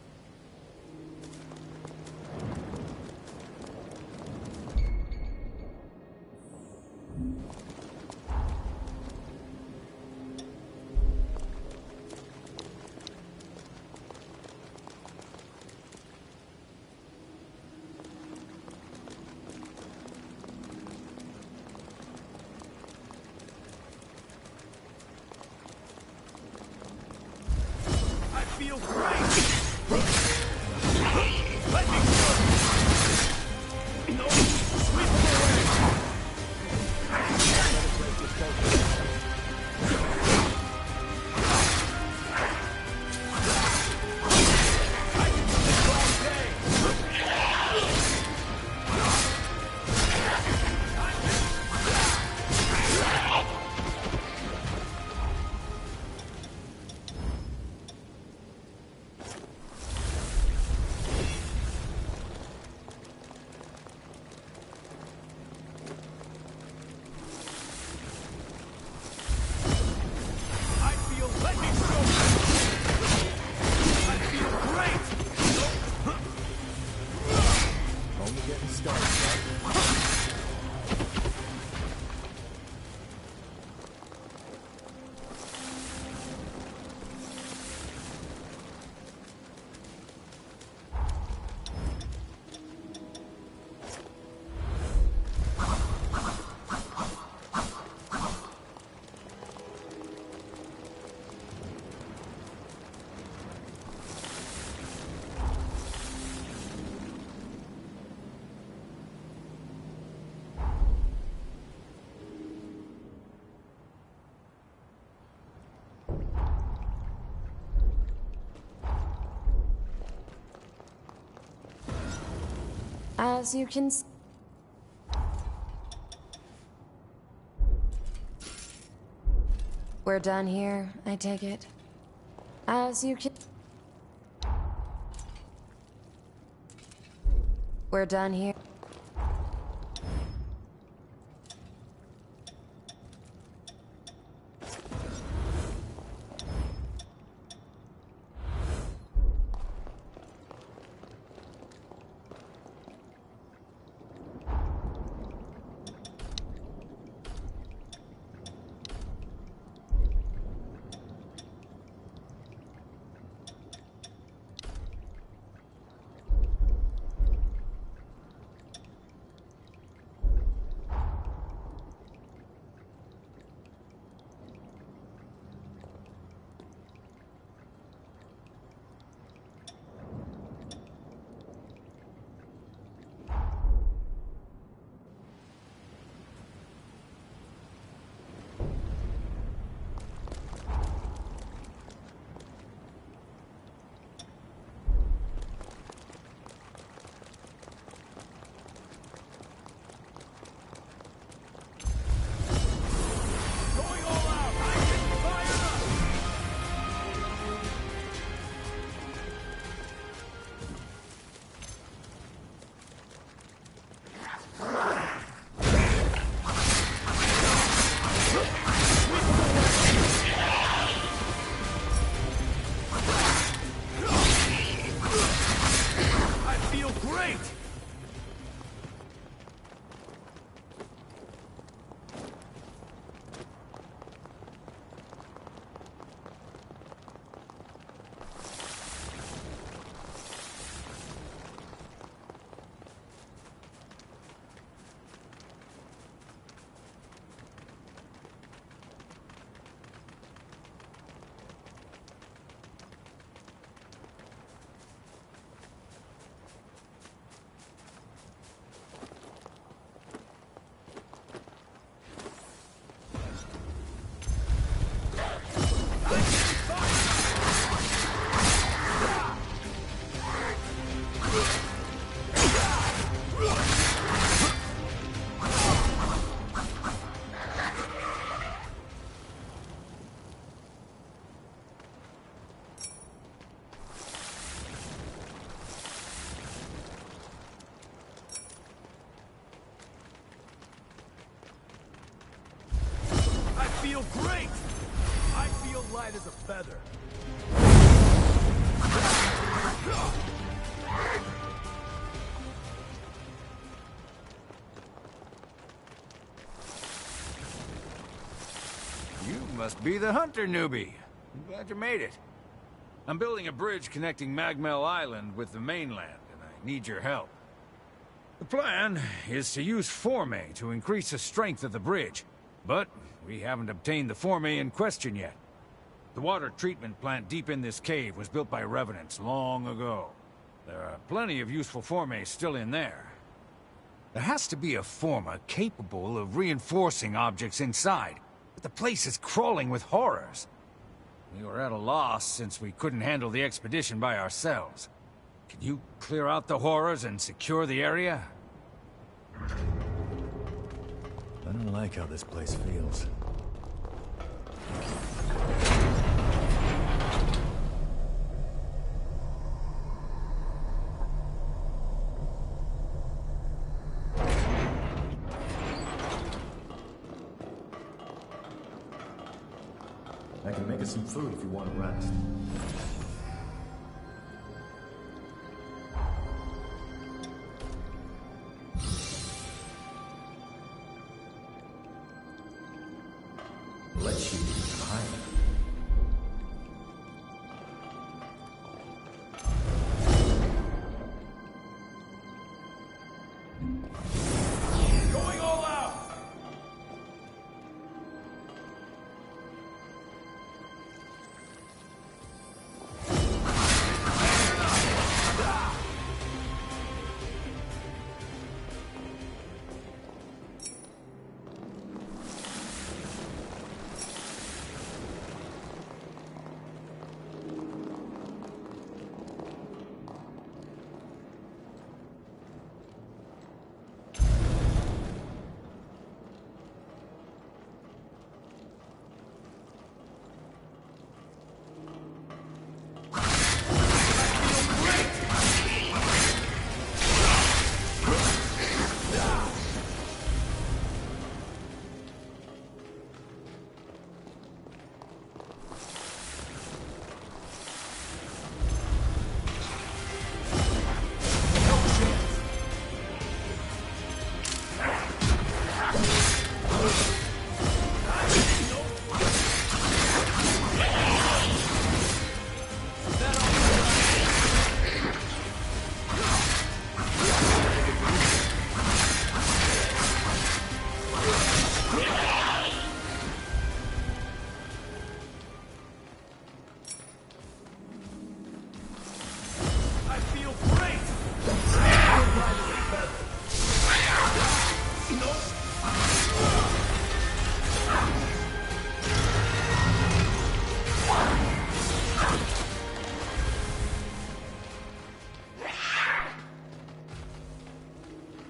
Feel great! As you can We're done here, I take it. As you can We're done here. feel great! I feel light as a feather. You must be the hunter newbie. I'm glad you made it. I'm building a bridge connecting Magmel Island with the mainland, and I need your help. The plan is to use Forme to increase the strength of the bridge, but we haven't obtained the Forme in question yet. The water treatment plant deep in this cave was built by Revenants long ago. There are plenty of useful Forme still in there. There has to be a Forma capable of reinforcing objects inside, but the place is crawling with horrors. We were at a loss since we couldn't handle the expedition by ourselves. Can you clear out the horrors and secure the area? I don't like how this place feels. I can make us some food if you want to rest. Let you hide. Going all out!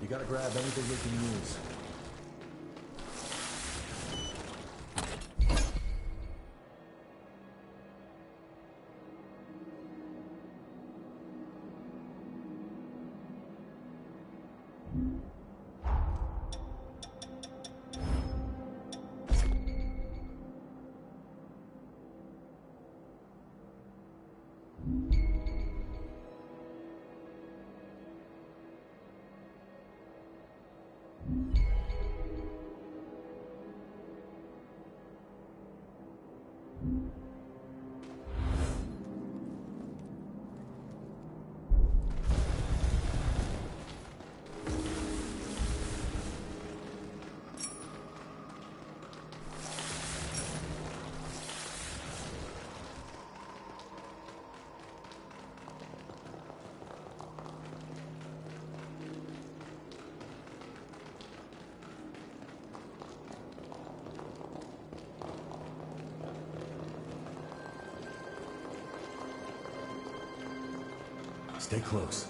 You gotta grab anything we can use. Stay close.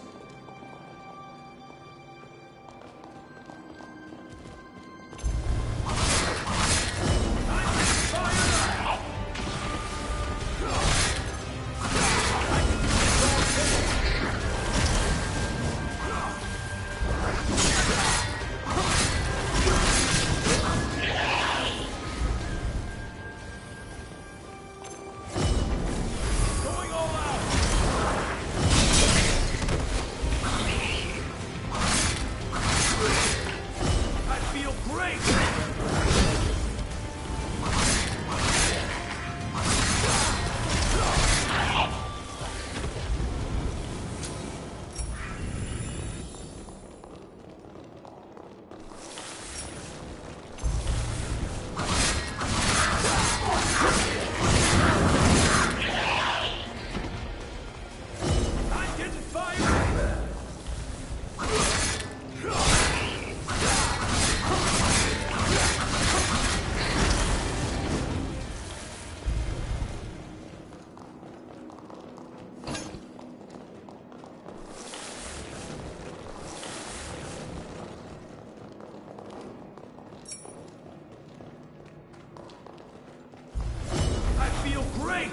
feel great!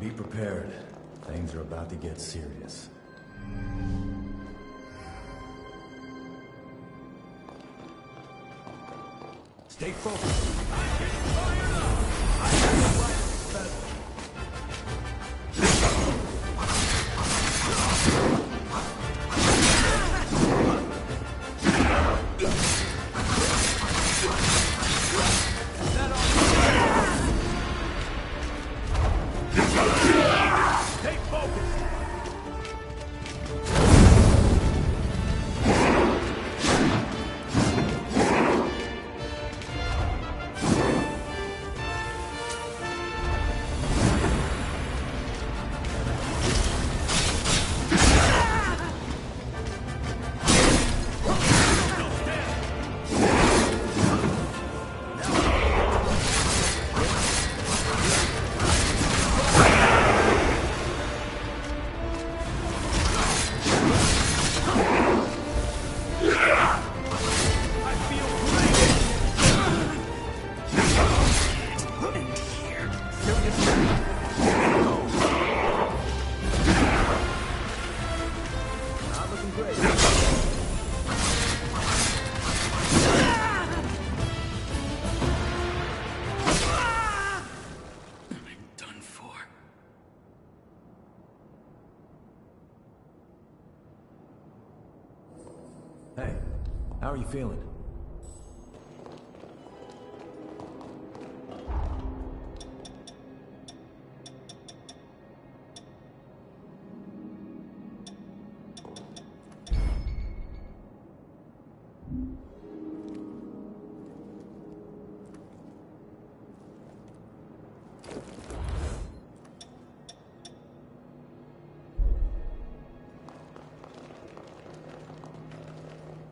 Be prepared. Things are about to get serious. Stay focused. I'm getting fired up! I have the right to Hey, how are you feeling?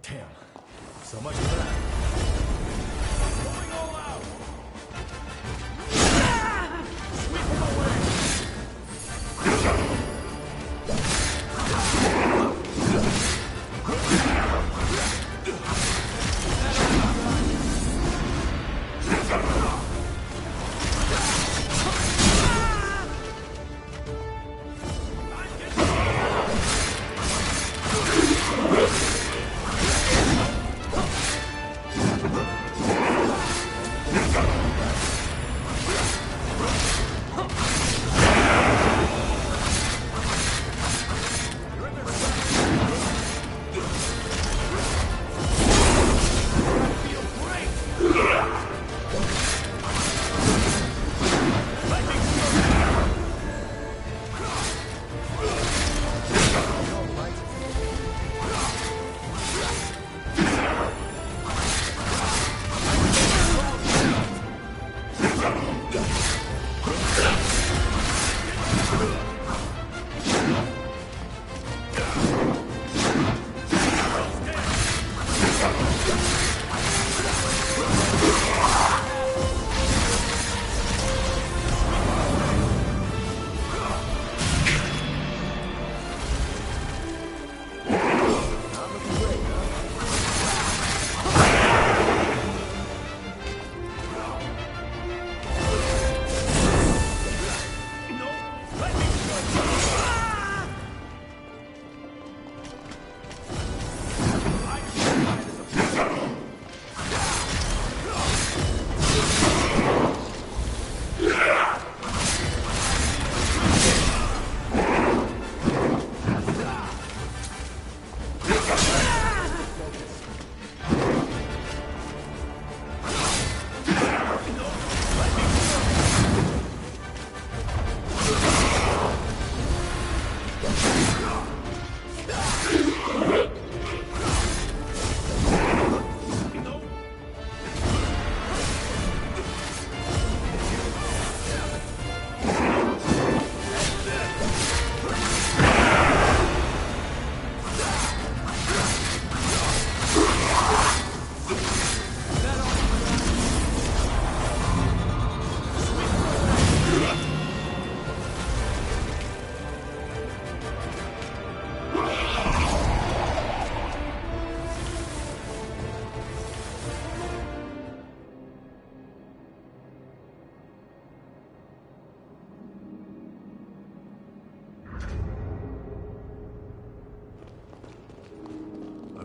Damn. So much for that. Going all out! Sweep him away!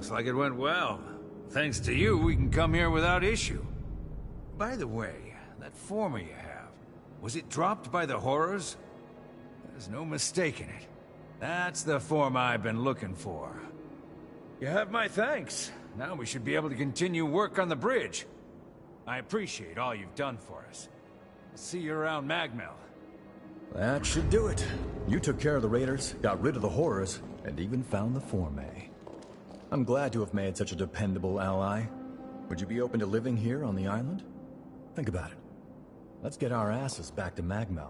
looks like it went well. Thanks to you, we can come here without issue. By the way, that former you have, was it dropped by the Horrors? There's no mistaking it. That's the form I've been looking for. You have my thanks. Now we should be able to continue work on the bridge. I appreciate all you've done for us. I'll see you around Magmel. That should do it. You took care of the raiders, got rid of the Horrors, and even found the Formay. I'm glad to have made such a dependable ally. Would you be open to living here on the island? Think about it. Let's get our asses back to Magmel.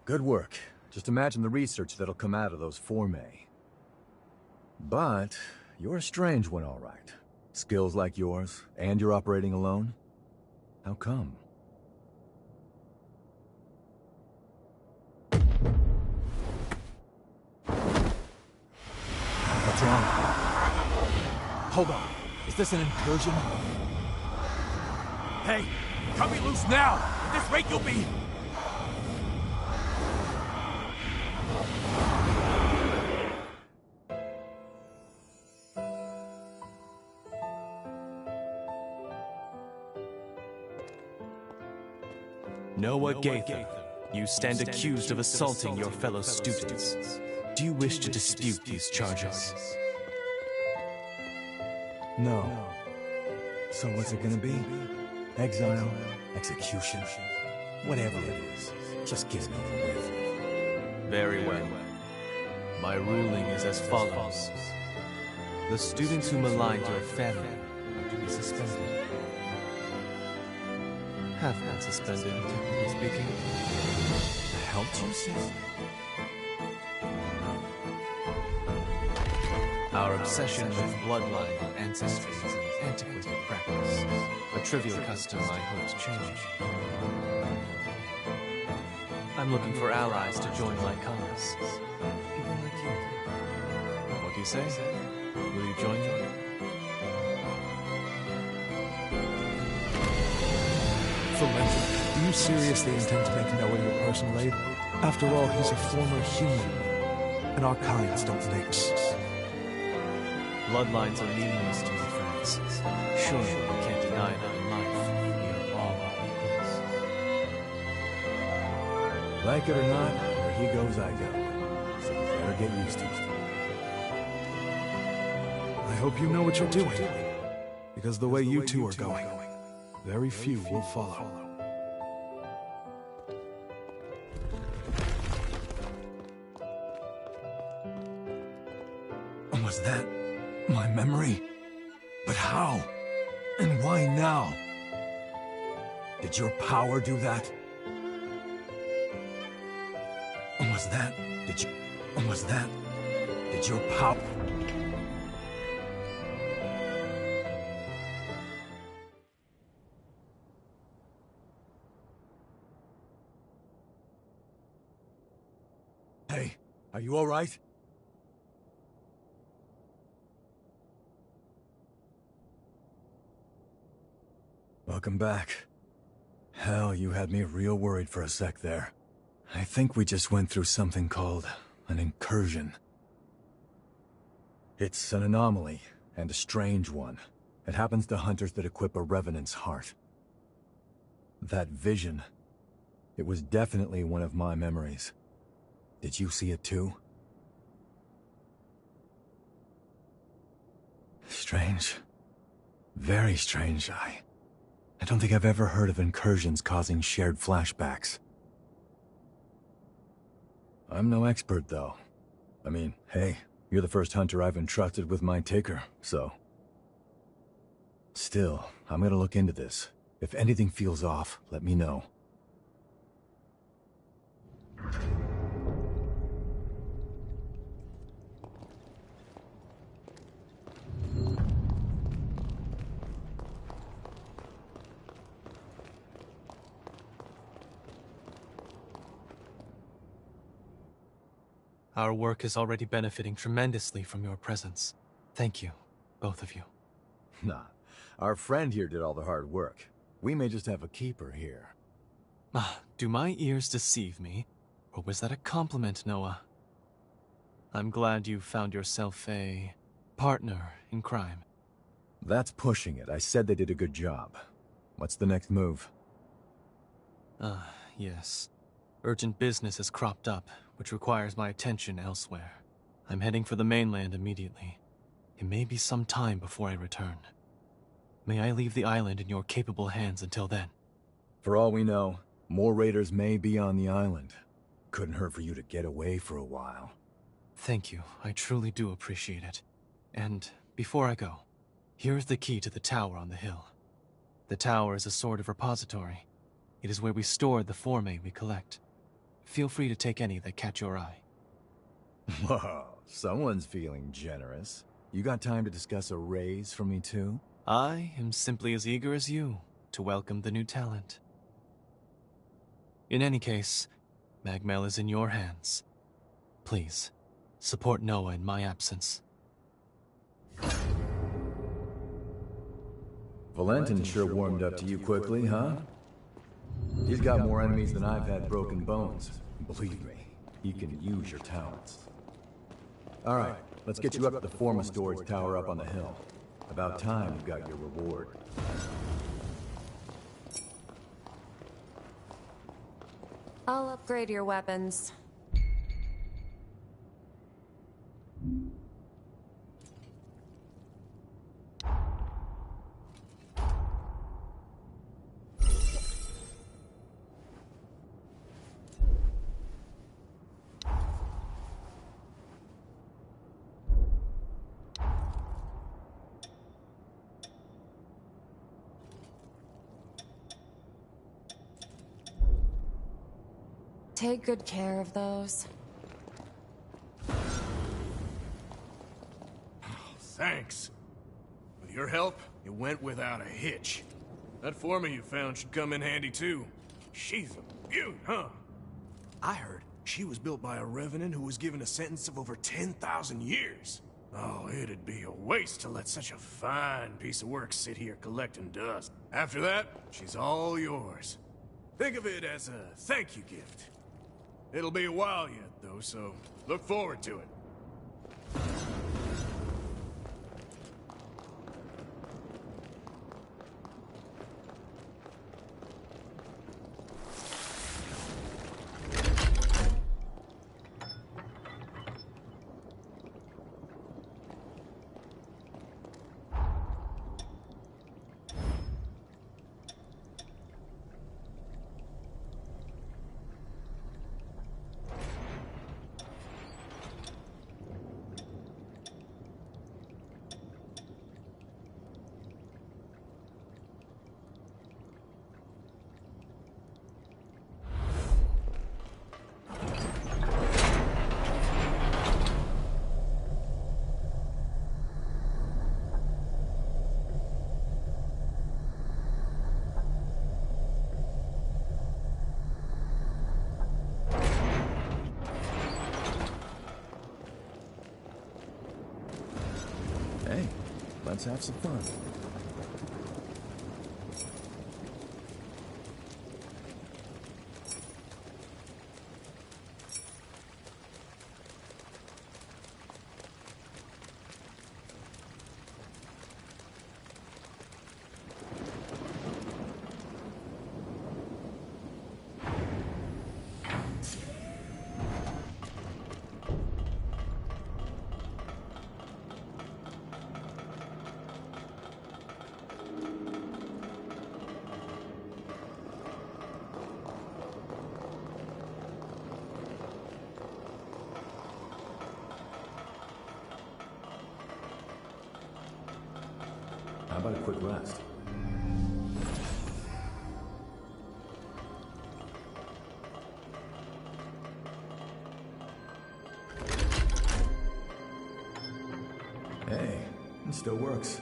Good work. Just imagine the research that'll come out of those Formay. But you're a strange one, all right. Skills like yours, and you're operating alone? How come? What's wrong? Hold on. Is this an incursion? Hey, cut me loose now! At this rate, you'll be... Noah Gaither, you stand accused of assaulting your fellow students. Do you wish to dispute these charges? No. So what's it gonna be? Exile? Execution? Whatever it is, just get me away from it. Very well. My ruling is as follows. The students who maligned your family are to be suspended. Have been suspended, technically speaking. The hell did you say? Our obsession with bloodline and ancestry is an antiquated practice. A trivial custom I hope to change. I'm looking for allies to join my cause. People like you. What do you say? Will you join me? Do you seriously intend to make Noah your personal aide? After all, he's a former human, and our kinds don't mix. Bloodlines are meaningless to me, friends. Surely you can't deny that in life, we are all equals. Like it or not, where he goes, I go. So you better get used to it. I hope you know what you're doing, because the way you two are going, very few will follow. Was that my memory? But how? And why now? Did your power do that? Was that... Did your power... Hey, are you all right? Welcome back. Hell, you had me real worried for a sec there. I think we just went through something called an incursion. It's an anomaly, and a strange one. It happens to hunters that equip a Revenant's heart. That vision, it was definitely one of my memories. Did you see it too? Strange. Very strange, I don't think I've ever heard of incursions causing shared flashbacks. I'm no expert, though. I mean, hey, You're the first hunter I've entrusted with my taker, so... Still, I'm gonna look into this. If anything feels off, let me know. Our work is already benefiting tremendously from your presence. Thank you, both of you. Nah, our friend here did all the hard work. We may just have a keeper here. Do my ears deceive me? Or was that a compliment, Noah? I'm glad you found yourself a partner in crime. That's pushing it. I said they did a good job. What's the next move? Yes. Urgent business has cropped up, which requires my attention elsewhere. I'm heading for the mainland immediately. It may be some time before I return. May I leave the island in your capable hands until then? For all we know, more raiders may be on the island. Couldn't hurt for you to get away for a while. Thank you. I truly do appreciate it. And before I go, here's the key to the tower on the hill. The tower is a sort of repository. It is where we store the forme we collect. Feel free to take any that catch your eye. Whoa, someone's feeling generous. You got time to discuss a raise for me too? I am simply as eager as you to welcome the new talent. In any case, Magmel is in your hands. Please, support Noah in my absence. Valentin sure warmed up to you quickly, huh? He's got more enemies than I've had broken bones. Believe me, he can use your talents. Alright, let's get you up to the Forma storage tower up on the hill. About time you got your reward. I'll upgrade your weapons. Take good care of those. Thanks. With your help, it went without a hitch. That Forma you found should come in handy too. She's a beaut, huh? I heard she was built by a revenant who was given a sentence of over 10,000 years. Oh, it'd be a waste to let such a fine piece of work sit here collecting dust. After that, she's all yours. Think of it as a thank you gift. It'll be a while yet, though, so look forward to it. Hey, let's have some fun. about a quick rest? Hey, it still works.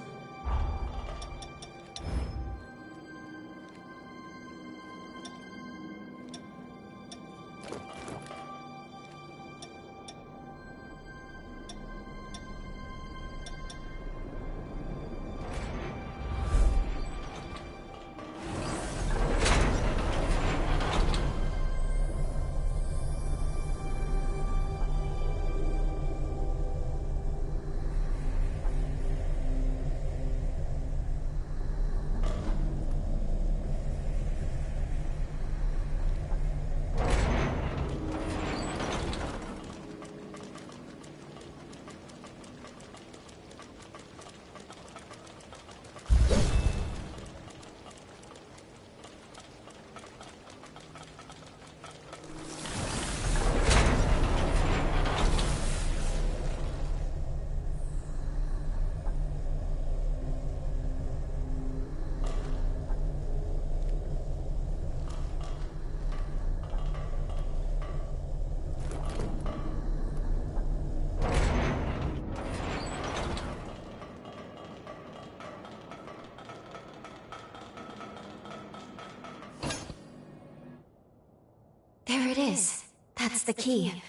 There it is. That's the key.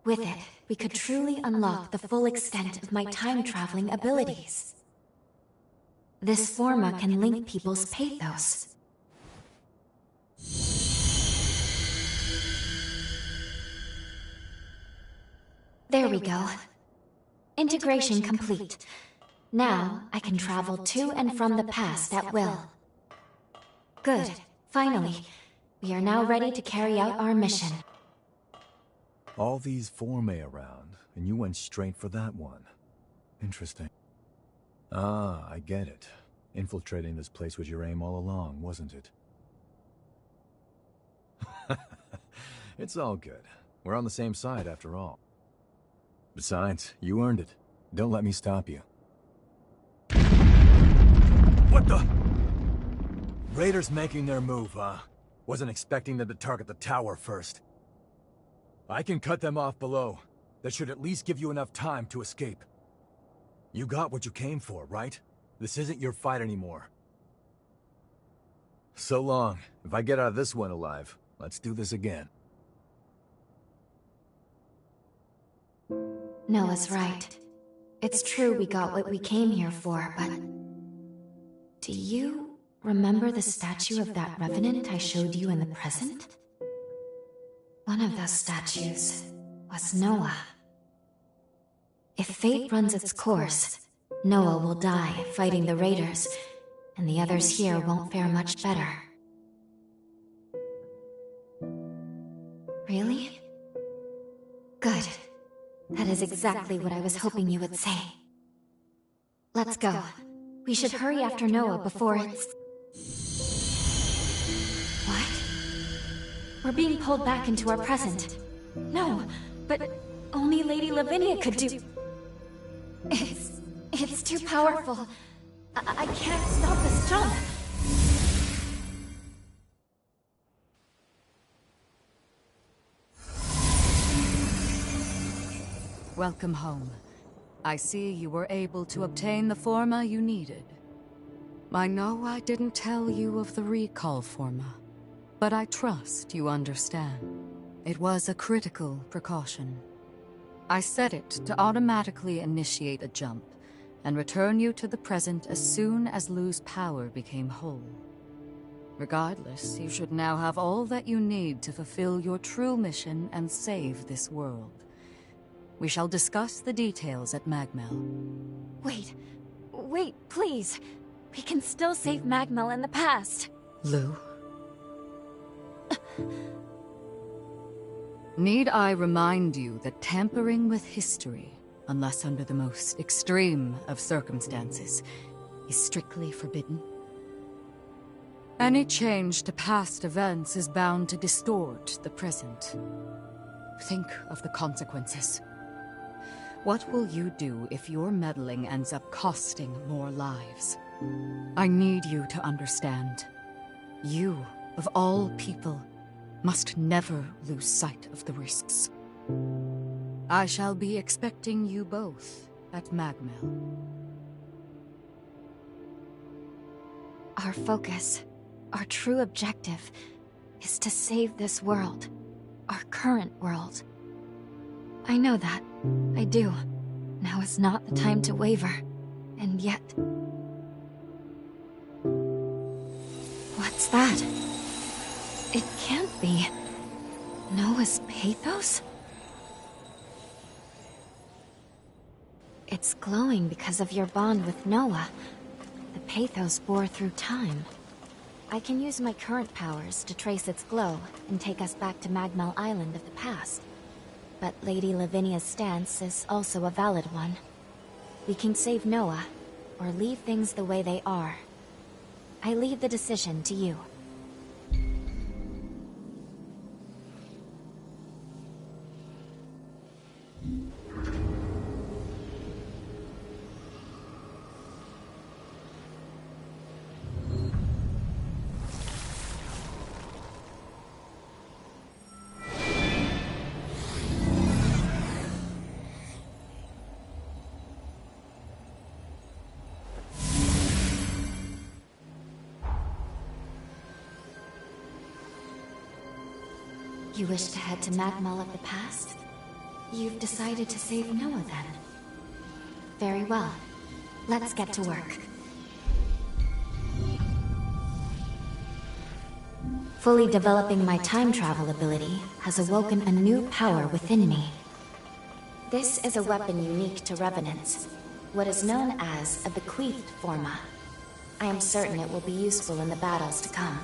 With it, we could truly unlock the full extent of my time-traveling abilities. This forma can link people's pathos. There we go. Integration complete. Now, I can travel to and from the past at will. Good. Finally. We are now ready to carry out our mission. All these Forme around, and you went straight for that one. Interesting. Ah, I get it. Infiltrating this place was your aim all along, wasn't it? It's all good. We're on the same side after all. Besides, you earned it. Don't let me stop you. What the? Raiders making their move, huh? Wasn't expecting them to target the tower first. I can cut them off below. That should at least give you enough time to escape. You got what you came for, right? This isn't your fight anymore. So long. If I get out of this one alive, let's do this again. Noah's right. It's true we got what we came here for, but... Do you remember the statue of that Revenant I showed you in the present? One of those statues was Noah. If fate runs its course, Noah will die fighting the Raiders, and the others here won't fare much better. Really? Good. That is exactly what I was hoping you would say. Let's go. We should hurry after Noah before it's... What? We're being pulled back into our present. No, but only Lady Lavinia could do... It's too powerful. I can't stop this jump. Welcome home. I see you were able to obtain the Forma you needed. I know I didn't tell you of the recall Forma, but I trust you understand. It was a critical precaution. I set it to automatically initiate a jump, and return you to the present as soon as Lu's power became whole. Regardless, you should now have all that you need to fulfill your true mission and save this world. We shall discuss the details at Magmel. Wait, please. We can still save Magmel in the past. Lu? Need I remind you that tampering with history, unless under the most extreme of circumstances, is strictly forbidden? Any change to past events is bound to distort the present. Think of the consequences. What will you do if your meddling ends up costing more lives? I need you to understand. You, of all people, must never lose sight of the risks. I shall be expecting you both at Magmel. Our focus, our true objective, is to save this world. Our current world. I know that. I do. Now is not the time to waver. And yet... What's that? It can't be. Noah's pathos? It's glowing because of your bond with Noah. The pathos bore through time. I can use my current powers to trace its glow and take us back to Magmel Island of the past. But Lady Lavinia's stance is also a valid one. We can save Noah, or leave things the way they are. I leave the decision to you. You wish to head to Magmel of the past? You've decided to save Noah then? Very well. Let's get to work. Fully developing my time travel ability has awoken a new power within me. This is a weapon unique to Revenants, what is known as a bequeathed forma. I am certain it will be useful in the battles to come.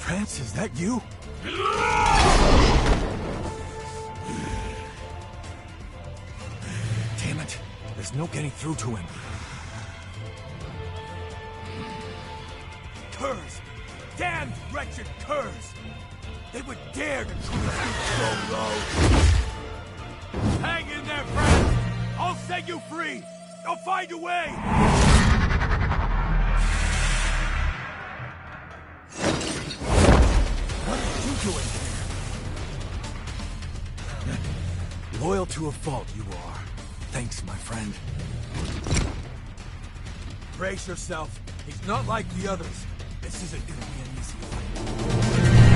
France, is that you? Damn it. There's no getting through to him. Curs! Damned wretched curs! They would dare to treat us so low! Hang in there, friends! I'll set you free! I'll find a way! Doing here? Loyal to a fault, you are. Thanks, my friend. Brace yourself. He's not like the others. This isn't gonna be an easy fight.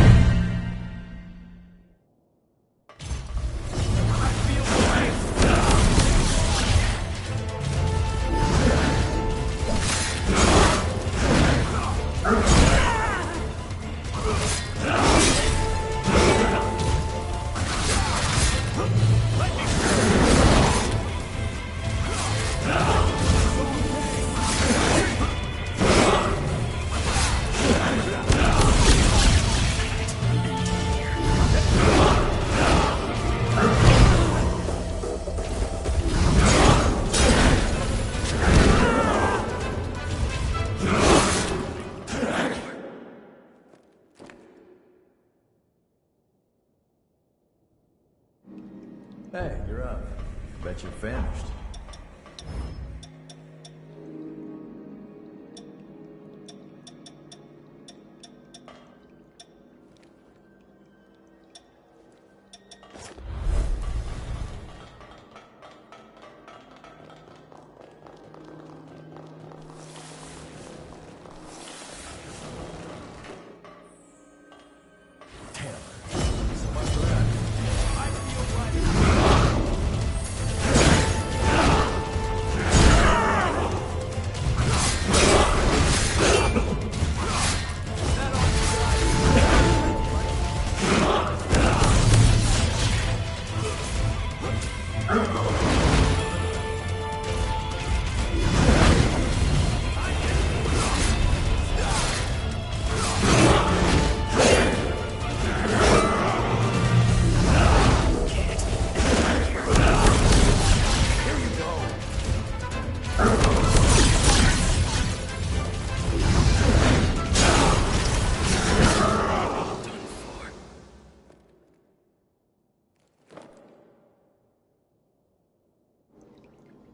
Bet you're famished.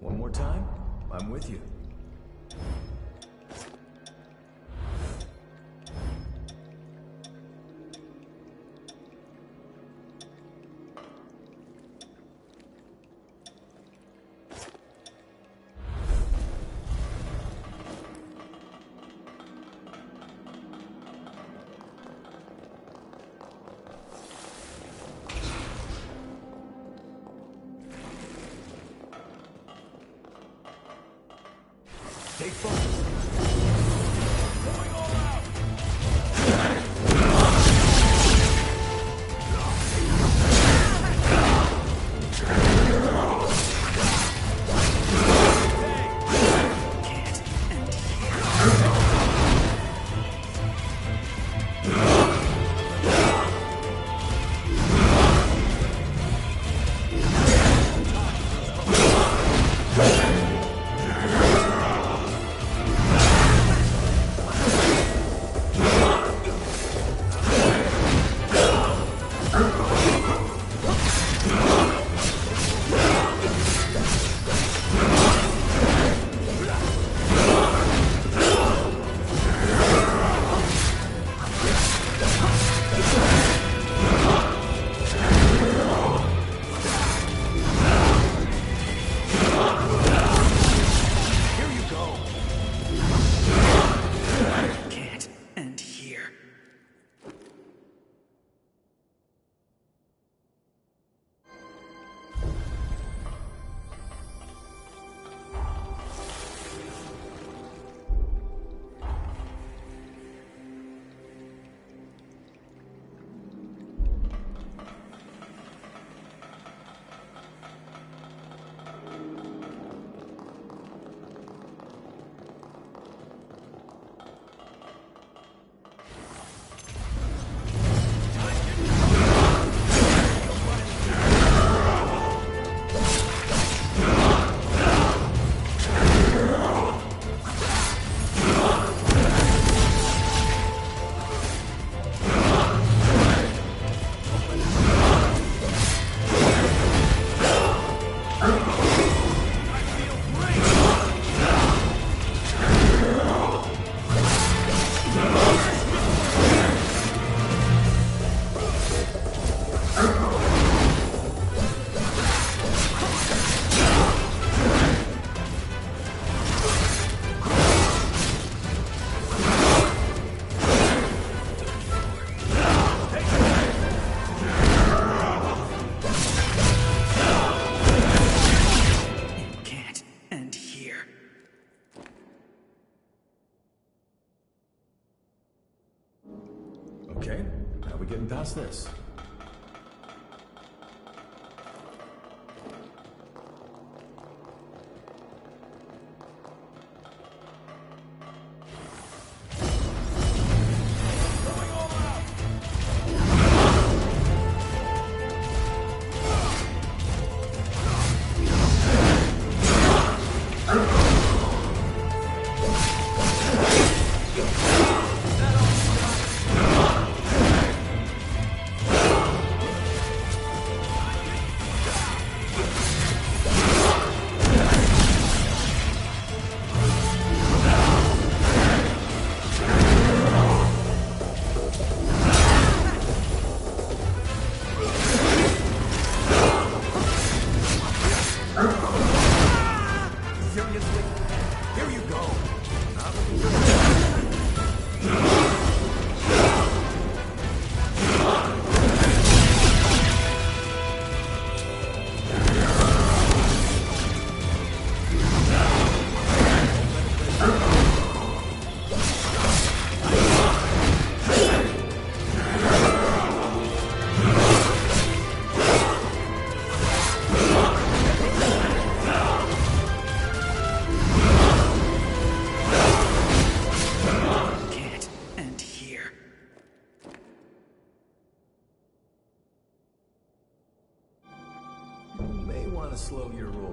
One more time, I'm with you. Stay focused. Going all out. Okay, how are we getting past this?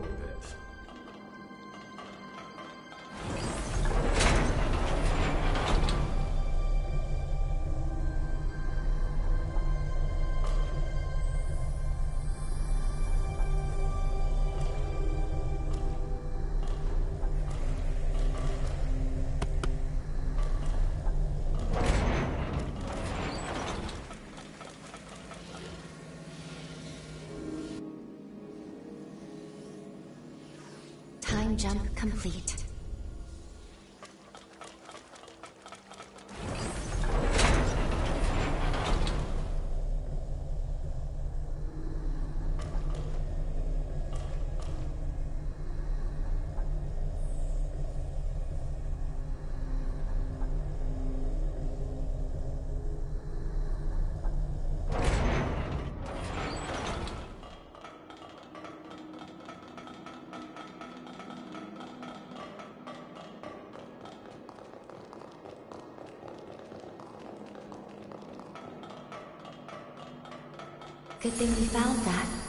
bit. Time jump complete. Good thing we found that.